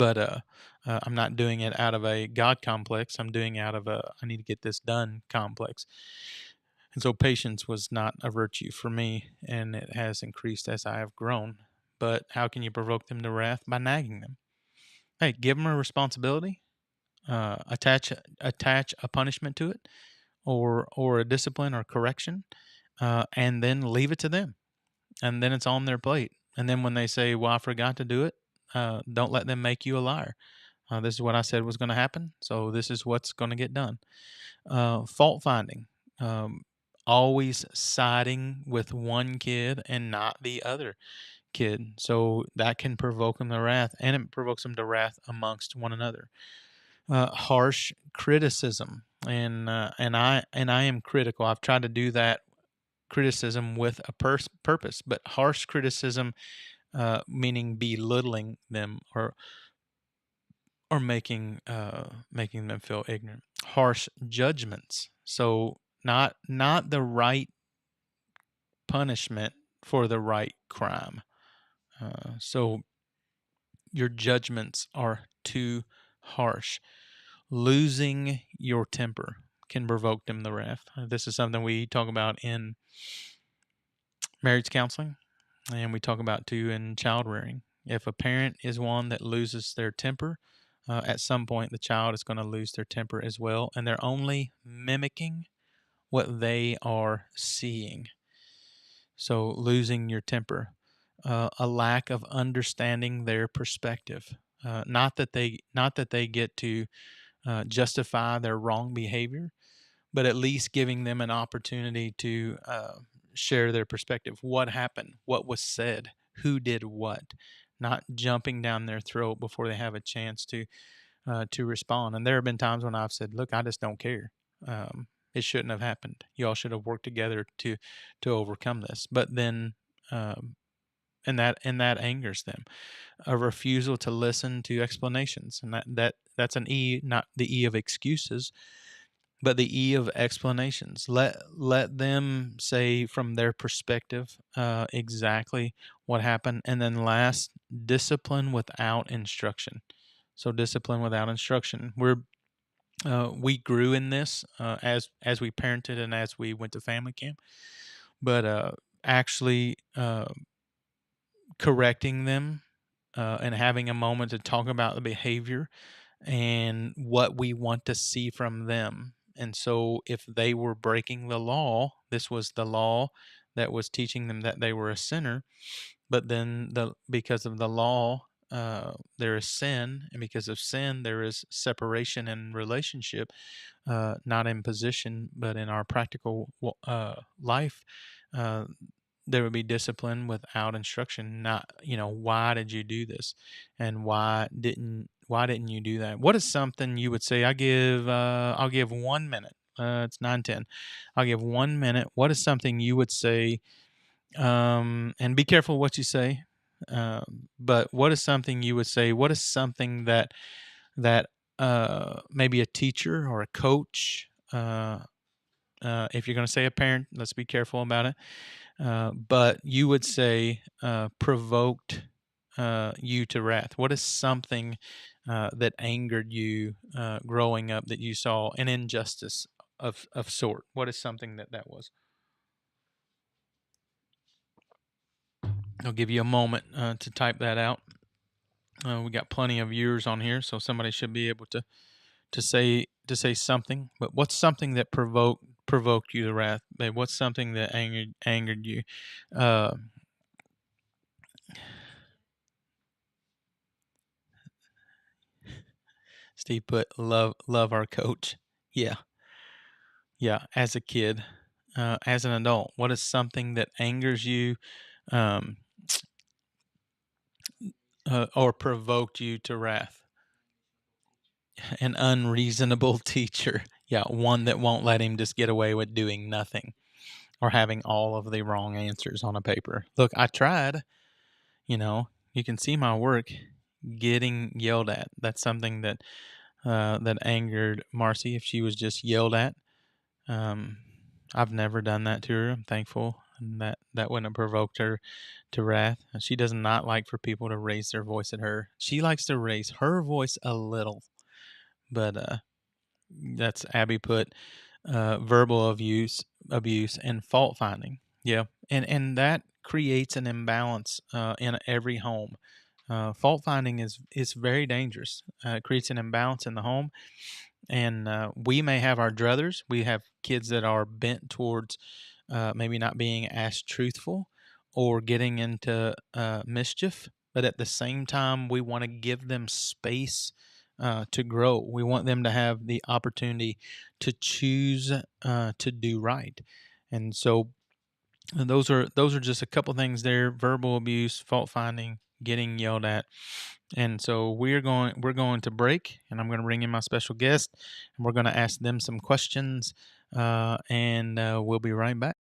I'm not doing it out of a God complex. I'm doing it out of a I need to get this done complex. And so patience was not a virtue for me, and it has increased as I have grown. But how can you provoke them to wrath? By nagging them. Hey, give them a responsibility, attach a punishment to it, or a discipline or correction, and then leave it to them. And then it's on their plate. And then when they say, "Well, I forgot to do it," don't let them make you a liar. This is what I said was going to happen, so this is what's going to get done. Fault finding. Um, Always siding with one kid and not the other kid. So that can provoke them to wrath, and it provokes them to wrath amongst one another. Harsh criticism, and I am critical. I've tried to do that criticism with a purpose, but harsh criticism, meaning belittling them or making them feel ignorant. Harsh judgments, so not the right punishment for the right crime. So your judgments are too harsh. Losing your temper can provoke them to wrath. This is something we talk about in marriage counseling, and we talk about too in child rearing. If a parent is one that loses their temper, at some point the child is going to lose their temper as well, and they're only mimicking what they are seeing. So losing your temper, a lack of understanding their perspective. Not that they get to justify their wrong behavior, but at least giving them an opportunity to share their perspective. What happened? What was said? Who did what? Not jumping down their throat before they have a chance to respond. And there have been times when I've said, "Look, I just don't care. It shouldn't have happened. Y'all should have worked together to overcome this." But then, um, and that angers them. A refusal to listen to explanations, and that's an E, not the E of excuses, but the E of explanations. Let them say from their perspective exactly what happened, and then last, discipline without instruction. So discipline without instruction. We grew in this as we parented and as we went to family camp. but actually correcting them and having a moment to talk about the behavior and what we want to see from them. And so if they were breaking the law, this was the law that was teaching them that they were a sinner. But then because of the law, there is sin, and because of sin, there is separation in relationship, not in position, but in our practical life. Uh, there would be discipline without instruction. Not, why did you do this, and why didn't you do that? What is something you would say? I'll give 1 minute. It's 9:10. I'll give 1 minute. What is something you would say? And be careful what you say. But what is something you would say? What is something that maybe a teacher or a coach, if you're going to say a parent, let's be careful about it. But you would say provoked you to wrath. What is something that angered you growing up, that you saw an injustice of sort? What is something that was? I'll give you a moment to type that out. We got plenty of viewers on here, so somebody should be able to say something. But what's something that provoked you to wrath, babe? What's something that angered you? Uh, Steve put love our coach. Yeah, yeah. As a kid, as an adult, what is something that angers you, um, or provoked you to wrath? An unreasonable teacher. Yeah, one that won't let him just get away with doing nothing or having all of the wrong answers on a paper. Look, I tried. You can see my work. Getting yelled at. That's something that angered Marcy. If she was just yelled at, um, I've never done that to her. I'm thankful, and that wouldn't have provoked her to wrath. She does not like for people to raise their voice at her. She likes to raise her voice a little, but that's Abby put verbal abuse, and fault finding. Yeah, and that creates an imbalance in every home. Fault finding is very dangerous. It creates an imbalance in the home, and we may have our druthers. We have kids that are bent towards maybe not being as truthful or getting into mischief, but at the same time, we want to give them space to grow. We want them to have the opportunity to choose to do right, and so those are just a couple things there: verbal abuse, fault finding, getting yelled at. And so we're going to break, and I'm going to bring in my special guest, and we're going to ask them some questions, and we'll be right back.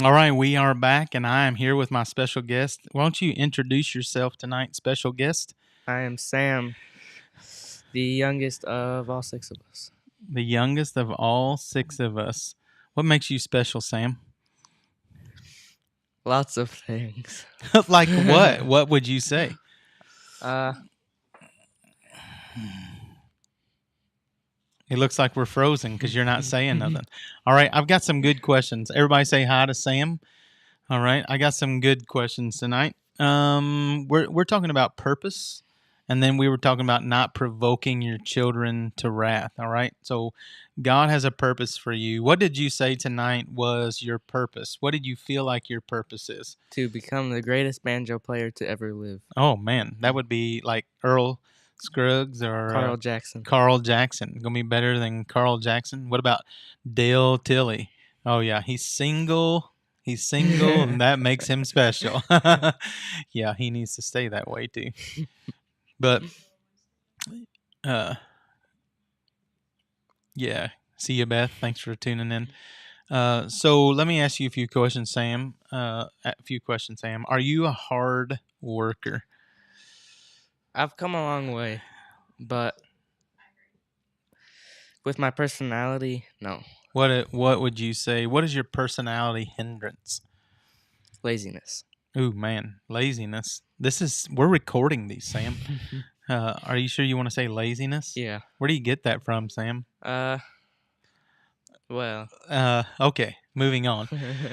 All right, we are back, and I am here with my special guest. Why don't you introduce yourself tonight, special guest?
I am Sam, the youngest of all six of us.
The youngest of all six of us. What makes you special, Sam?
Lots of things.
Like what? What would you say? It looks like we're frozen because you're not saying nothing. All right, I've got some good questions. Everybody say hi to Sam. All right, I got some good questions tonight. We're talking about purpose, and then we were talking about not provoking your children to wrath. All right. So God has a purpose for you. What did you say tonight was your purpose? What did you feel like your purpose is?
To become the greatest banjo player to ever live.
Oh man, that would be like Earl Scruggs or
Carl Jackson.
Carl Jackson. Gonna be better than Carl Jackson. What about Dale Tilley? Oh yeah, he's single. He's single, and that makes him special. Yeah, he needs to stay that way too. But yeah. See you, Beth. Thanks for tuning in. So let me ask you a few questions, Sam. Sam. Are you a hard worker?
I've come a long way, but with my personality, no.
What would you say? What is your personality hindrance?
Laziness.
Ooh, man, laziness. We're recording these, Sam. Are you sure you want to say laziness?
Yeah.
Where do you get that from, Sam?
Well.
Okay, moving on.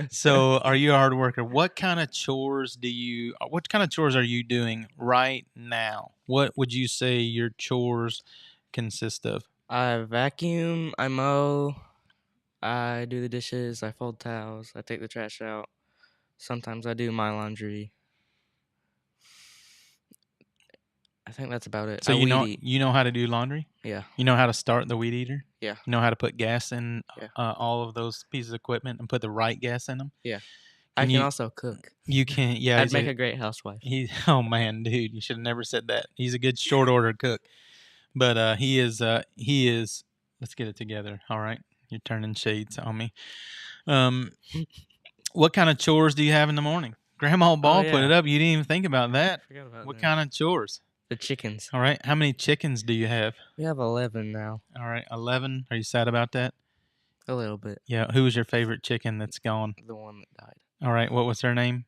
So, are you a hard worker? What kind of chores are you doing right now? What would you say your chores consist of?
I vacuum, I mow, I do the dishes, I fold towels, I take the trash out. Sometimes I do my laundry. I think that's about it.
So
I
you
weed eat.
you know how to do laundry?
Yeah.
You know how to start the weed eater?
Yeah.
You know how to put gas in
Yeah.
all of those pieces of equipment and put the right gas in them?
Yeah. I can also cook.
You can, yeah.
I'd make a great housewife.
Oh man, dude, you should have never said that. He's a good short order cook, but he is. Let's get it together. All right, you're turning shades on me. What kind of chores do you have in the morning? Grandma Ball put it up. You didn't even think about that.
Forgot about
What
that.
kind of chores?
The chickens.
All right. How many chickens do you have?
We have 11 now.
All right, 11. Are you sad about that?
A little bit.
Yeah. Who was your favorite chicken that's gone?
The one that died.
All right. What was her name?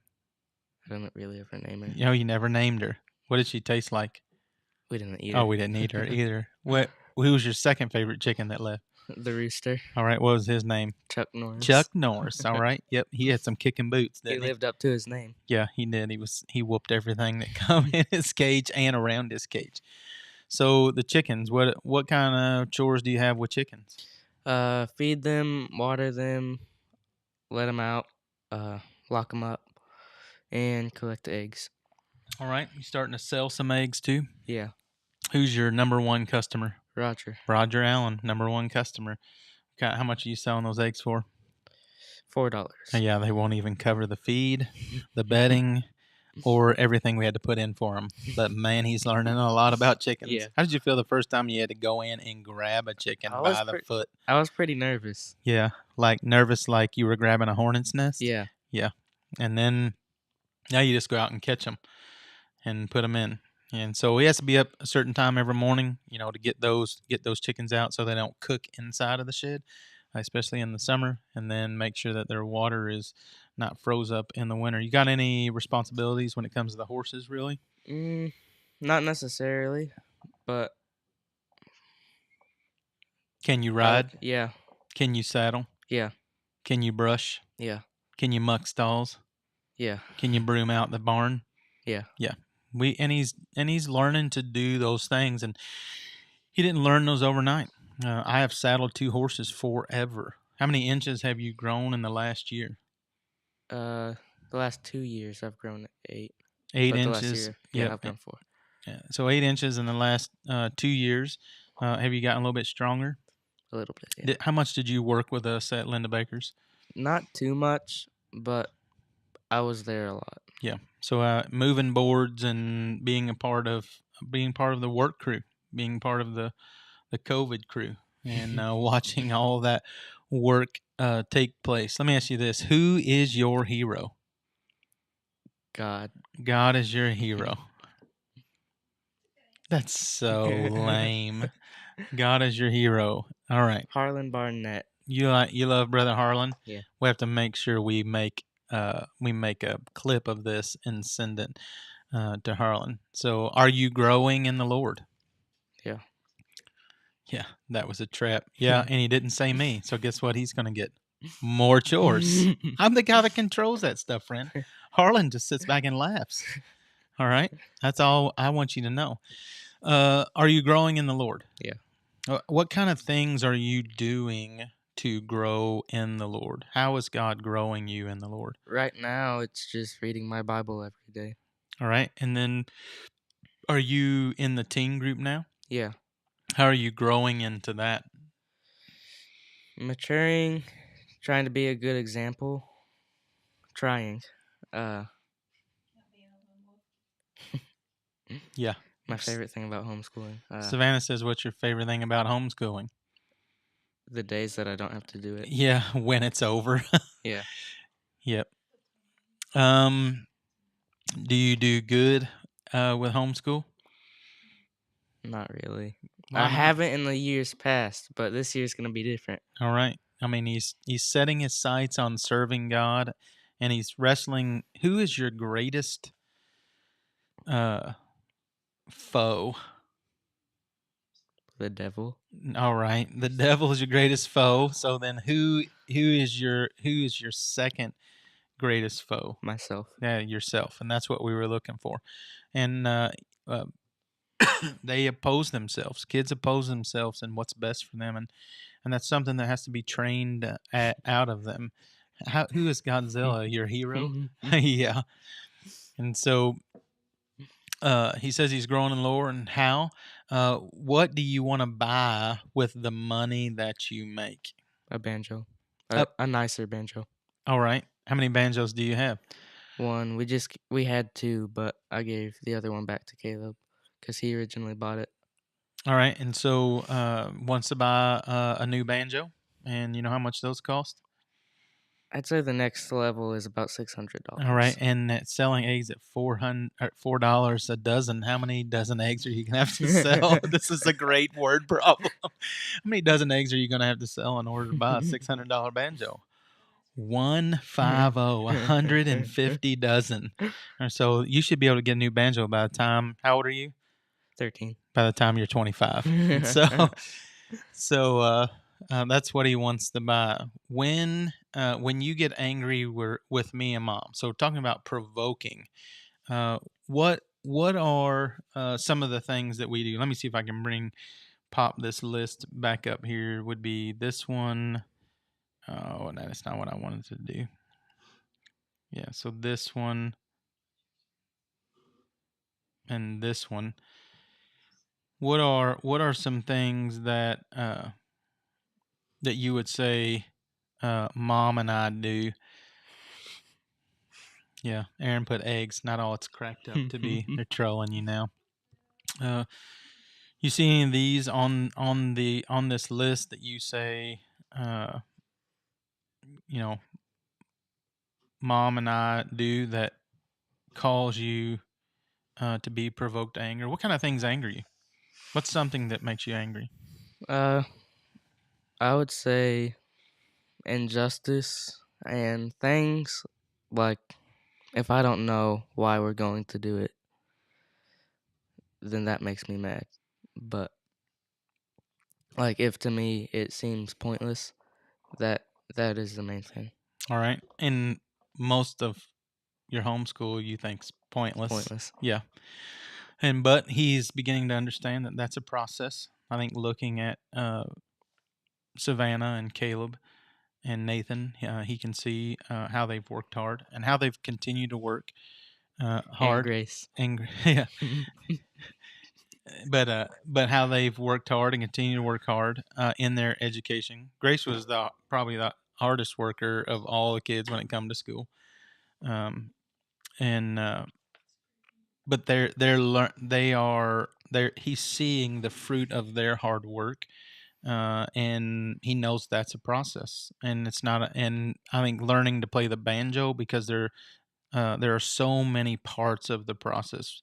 I didn't really ever name her.
You never named her. What did she taste like?
We didn't eat her.
Oh, we didn't eat her either. Who was your second favorite chicken that left?
The rooster.
All right. What was his name?
Chuck Norris.
Chuck Norris. All right. Yep. He had some kicking boots.
He lived up to his name.
Yeah, he did. He whooped everything that come in his cage and around his cage. So the chickens, what kind of chores do you have with chickens?
Feed them, water them, let them out, lock them up, and collect eggs.
All right. You starting to sell some eggs too?
Yeah.
Who's your number one customer?
Roger.
Roger Allen, number one customer. How much are you selling those eggs for?
$4.
Yeah, they won't even cover the feed, the bedding, or everything we had to put in for him. But man, he's learning a lot about chickens.
Yeah.
How did you feel the first time you had to go in and grab a chicken by the foot?
I was pretty nervous.
Yeah, like nervous, like you were grabbing a hornet's nest.
Yeah.
Yeah, and then now you just go out and catch them and put them in. And so he has to be up a certain time every morning, to get those chickens out so they don't cook inside of the shed, especially in the summer, and then make sure that their water is not froze up in the winter. You got any responsibilities when it comes to the horses, really?
Not necessarily, but
can you ride?
Yeah.
Can you saddle?
Yeah.
Can you brush?
Yeah.
Can you muck stalls?
Yeah.
Can you broom out the barn?
Yeah.
Yeah. He's learning to do those things, and he didn't learn those overnight. I have saddled 2 horses forever. How many inches have you grown in the last year?
The last 2 years I've grown 8.
8 inches.
I've grown 4.
Yeah. So 8 inches in the last 2 years. Have you gotten a little bit stronger?
A little bit. Yeah.
How much did you work with us at Linda Baker's?
Not too much, but I was there a lot.
Yeah. So moving boards and being part of the work crew, being part of the COVID crew, and watching all that work take place. Let me ask you this: who is your hero?
God.
God is your hero. That's so lame. God is your hero. All right.
Harlan Barnett.
You love Brother Harlan?
Yeah.
We have to make sure we make a clip of this and send it to Harlan. So, are you growing in the Lord?
Yeah.
Yeah, that was a trap. Yeah, and he didn't say me. So guess what? He's going to get more chores. I'm the guy that controls that stuff, friend. Harlan just sits back and laughs. All right, that's all I want you to know. Are you growing in the Lord?
Yeah.
What kind of things are you doing to grow in the Lord? How is God growing you in the Lord?
Right now, it's just reading my Bible every day.
All right, and then are you in the teen group now?
Yeah.
How are you growing into that?
Maturing, trying to be a good example, trying. Uh,
Yeah.
my favorite thing about homeschooling,
Savannah says, "What's your favorite thing about homeschooling?"
the days that I don't have to do it.
Yeah, when it's over.
Yeah.
Yep. Do you do good with homeschool?
Not really.
Why
I
not?
haven't in the years past, but this year's gonna be different.
All right. I mean, he's setting his sights on serving God, and he's wrestling. Who is your greatest uh, foe?
The devil,
All right, the devil is your greatest foe. So then, who is your second greatest foe?
myself.
Yeah, yourself, and that's what we were looking for. And uh, they oppose themselves. Kids oppose themselves and what's best for them, and that's something that has to be trained out of them. Who is Godzilla? Your hero? Yeah. And so he says he's growing in lore and how. What do you want to buy with the money that you make?
A banjo,
Uh,
a nicer banjo.
All right. How many banjos do you have?
One we had two, but I gave the other one back to Caleb because he originally bought it.
All right. And so wants to buy a new banjo. And you know how much those cost?
I'd say the next level is about $600.
All right. And selling eggs at $4 a dozen. How many dozen eggs are you going to have to sell? This is a great word problem. How many dozen eggs are you going to have to sell in order to buy a $600 banjo? 150 dozen. And so you should be able to get a new banjo by the time, how old are you?
13.
By the time you're 25. And so that's what he wants to buy. When you get angry with me and mom, so talking about provoking, what are some of the things that we do? Let me see if I can pop this list back up here. Would be this one. Oh, no, that's not what I wanted to do. Yeah, so this one and this one. What are some things that that you would say mom and I do? Yeah, Aaron put eggs. Not all it's cracked up to be. They're trolling you now. You see any of these on this list that you say, uh, you know, mom and I do that cause you to be provoked to anger? What kind of things anger you? What's something that makes you angry?
I would say injustice and things like if I don't know why we're going to do it, then that makes me mad. But like if to me it seems pointless, that is the main thing.
All right, and most of your homeschool you think's pointless.
Pointless.
Yeah, but he's beginning to understand that that's a process. I think looking at Savannah and Caleb and Nathan, he can see how they've worked hard and how they've continued to work
And
hard.
Grace.
And yeah, but how they've worked hard and continue to work hard in their education. Grace was probably the hardest worker of all the kids when it come to school, and but he's seeing the fruit of their hard work, and he knows that's a process, and it's not. And I think learning to play the banjo because there are so many parts of the process.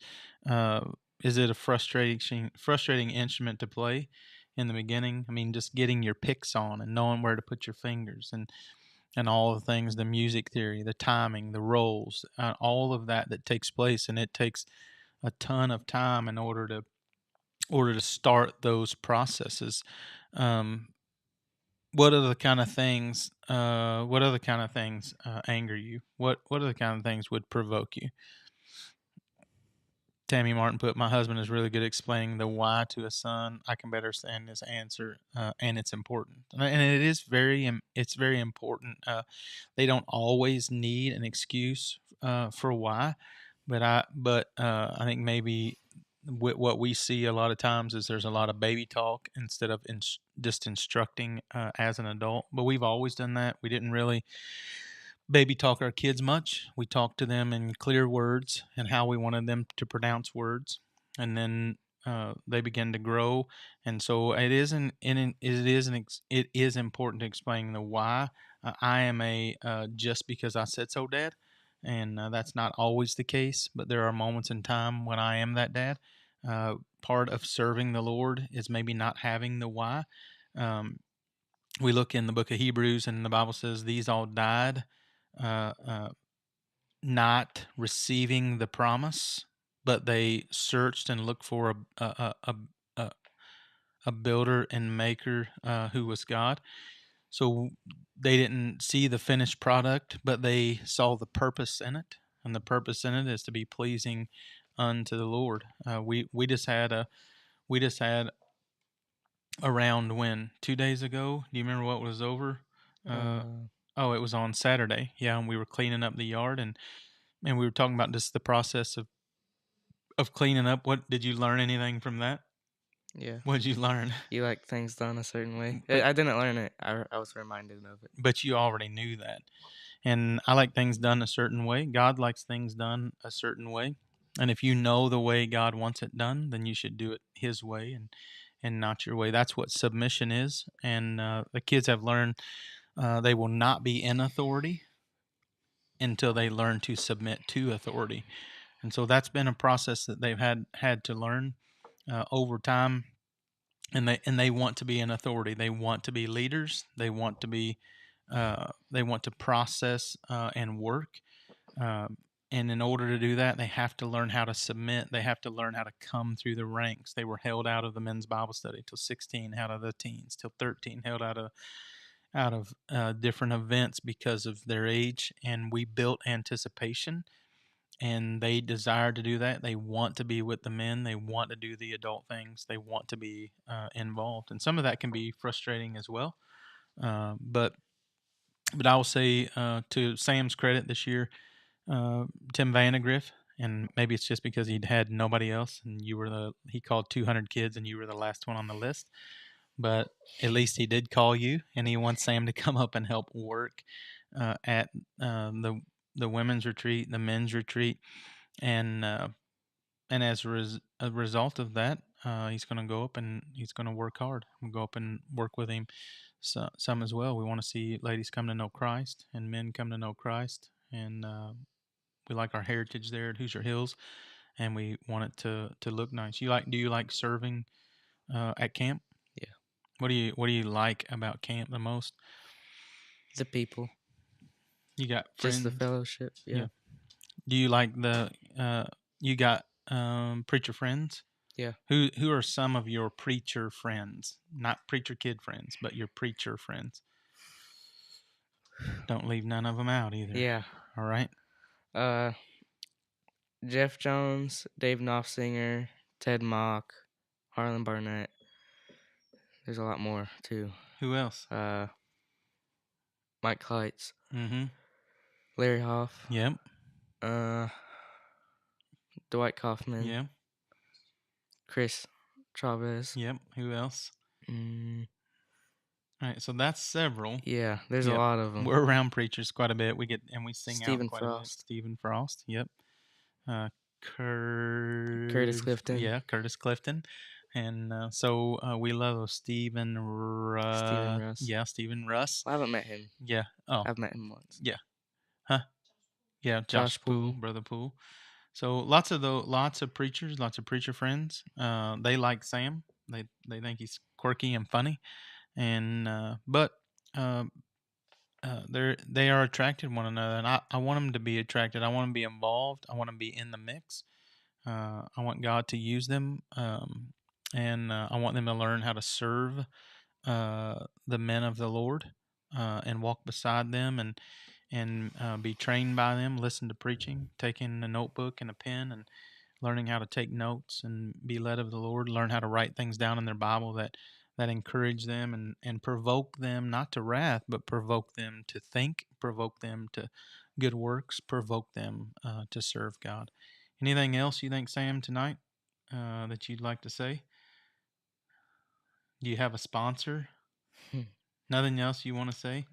Is it a frustrating instrument to play in the beginning? I mean, just getting your picks on and knowing where to put your fingers and all the things, the music theory, the timing, the rolls, all of that takes place, and it takes a ton of time in order to start those processes. Um, what are the kind of things? What other kind of things anger you? What are the kind of things would provoke you? Tammy Martin put, "My husband is really good at explaining the why to a son. I can better understand his answer, and it's important. And it is it's very important. They don't always need an excuse for why, but I think maybe what we see a lot of times is there's a lot of baby talk instead of just instructing as an adult. But we've always done that. We didn't really baby talk our kids much. We talked to them in clear words and how we wanted them to pronounce words, and then they begin to grow. And so it is important to explain the why. I am a just because I said so dad, and that's not always the case. But there are moments in time when I am that dad. Part of serving the Lord is maybe not having the why. Um, we look in the book of Hebrews, and the Bible says these all died uh, uh, not receiving the promise, but they searched and looked for a, a builder and maker who was God. So they didn't see the finished product, but they saw the purpose in it, and the purpose in it is to be pleasing unto the Lord. We just had around when 2 days ago. Do you remember what was over? Uh,
Uh,
oh, it was on Saturday. Yeah, and we were cleaning up the yard, and we were talking about just the process of cleaning up. What did you learn anything from that?
yeah.
What did you learn?
You like things done a certain way.
But
I didn't learn it. I was reminded of it.
but you already knew that. And I like things done a certain way. God likes things done a certain way. And if you know the way God wants it done, then you should do it His way and not your way. That's what submission is. And the kids have learned they will not be in authority until they learn to submit to authority. And so that's been a process that they've had to learn over time. And they want to be in authority. They want to be leaders. They want to process and work. Um, and in order to do that, they have to learn how to submit. They have to learn how to come through the ranks. They were held out of the men's Bible study till 16, out of the teens till 13, held out of different events because of their age. And we built anticipation, and they desire to do that. They want to be with the men. They want to do the adult things. They want to be involved, and some of that can be frustrating as well. But I will say to Sam's credit this year, Tim Vandegrift, and maybe it's just because he'd had nobody else, and he called 200 kids, and you were the last one on the list. But at least he did call you, and he wants Sam to come up and help work at the women's retreat, the men's retreat, and as a result of that, he's going to go up and he's going to work hard. We'll go up and work with him some as well. We want to see ladies come to know Christ and men come to know Christ, and we like our heritage there at Hoosier Hills, and we want it to look nice. Do you like serving at camp?
Yeah.
What do you like about camp the most?
The people.
You got
Just the
friends?
fellowship.
Yeah.
Yeah.
Do you like you got preacher friends?
Yeah.
Who are some of your preacher friends? Not preacher kid friends, but your preacher friends. Don't leave none of them out either.
Yeah.
All right.
Jeff Jones, Dave Knopfsinger, Ted Mock, Harlan Barnett. There's a lot more too.
Who else?
Mike Kleitz,
Mm-hmm.
Larry Hoff,
Yep.
Dwight Kaufman,
Yep.
Chris Chavez.
Yep. Who else?
Mm,
All right. So that's several.
yeah, there's a
Yep.
lot of them.
We're around preachers quite a bit. We sing
Stephen
out quite a bit.
Frost.
Stephen Frost. Yep.
Curtis Clifton.
Yeah, Curtis Clifton. And so we love Stephen
Russ.
Yeah, Stephen Russ.
I haven't met him.
Yeah. Oh,
I've met him once.
yeah. Huh? Yeah, Josh Poole, Brother Poole. So lots of preachers, lots of preacher friends. They like Sam. They think he's quirky and funny, and but uh, they are attracted to one another, and I want them to be attracted. I want them to be involved. I want them to be in the mix. I want God to use them, and I want them to learn how to serve the men of the Lord and walk beside them and be trained by them, listen to preaching, taking a notebook and a pen and learning how to take notes and be led of the Lord, learn how to write things down in their Bible that encourage them and provoke them not to wrath, but provoke them to think, provoke them to good works, provoke them to serve God. Anything else you think, Sam, tonight that you'd like to say? Do you have a sponsor? Nothing else you want to say?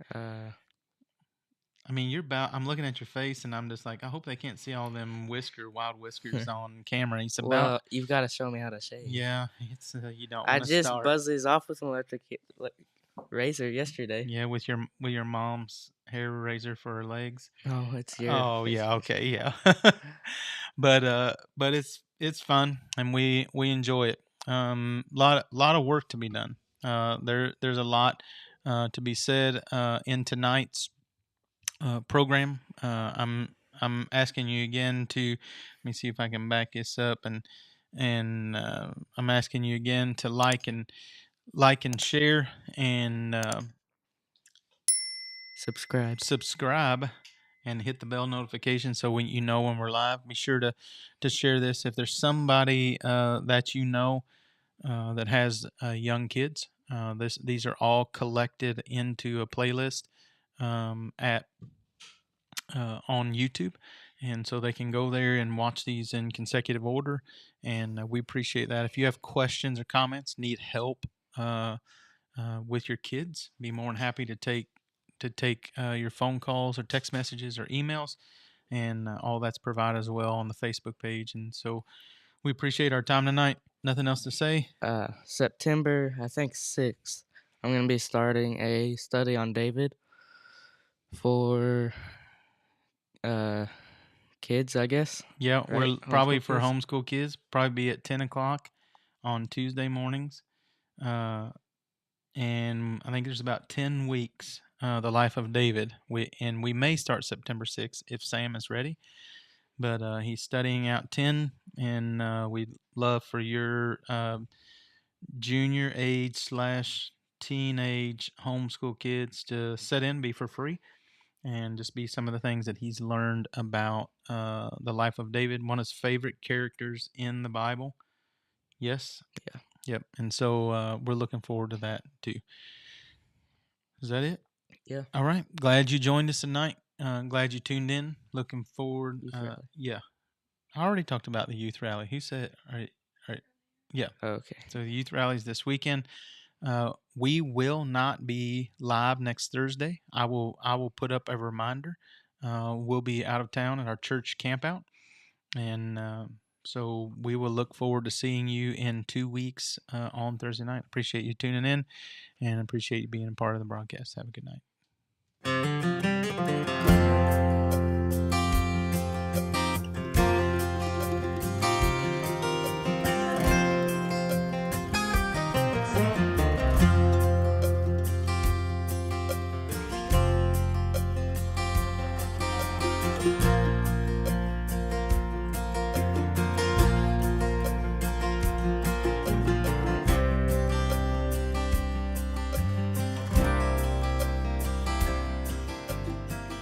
I mean, I'm looking at your face, and I'm just like, I hope they can't see all them wild whiskers on camera. It's about.
Well, you've got to show me how to shave.
Yeah, it's you don't
I
want to
just
start.
buzzed these off with an electric razor yesterday.
Yeah, with your mom's hair razor for her legs.
Oh, it's your.
Oh yeah, okay, yeah. but it's fun, and we enjoy it. Lot of work to be done. There's a lot to be said in tonight's program. I'm asking you again to let me see if I can back this up and I'm asking you again to like and share and subscribe and hit the bell notification so when you know when we're live. Be sure to share this if there's somebody that you know that has young kids. These are all collected into a playlist at on YouTube, and so they can go there and watch these in consecutive order. And we appreciate that. If you have questions or comments, need help with your kids, be more than happy to take your phone calls or text messages or emails, and all that's provided as well on the Facebook page. And so we appreciate our time tonight. Nothing else to say?
September, I think 6th, I'm going to be starting a study on David for kids, I guess.
Yeah,
Right?
we're probably
Homeschool
for
kids?
homeschool kids, probably be at 10 o'clock on Tuesday mornings. And I think there's about 10 weeks, the life of David. We may start September 6th if Sam is ready. But he's studying out 10, and we'd love for your junior age / teenage homeschool kids to set in, be for free, and just be some of the things that he's learned about the life of David, one of his favorite characters in the Bible. Yes?
Yeah.
Yep. And so we're looking forward to that too. Is that it?
Yeah.
All right. Glad you joined us tonight. Glad you tuned in. Looking forward. Yeah. I already talked about the youth rally. Who said? All right. Yeah.
Okay.
So the youth rally's this weekend. We will not be live next Thursday. I will put up a reminder. We'll be out of town at our church campout, and so we will look forward to seeing you in 2 weeks on Thursday night. Appreciate you tuning in, and appreciate you being a part of the broadcast. Have a good night.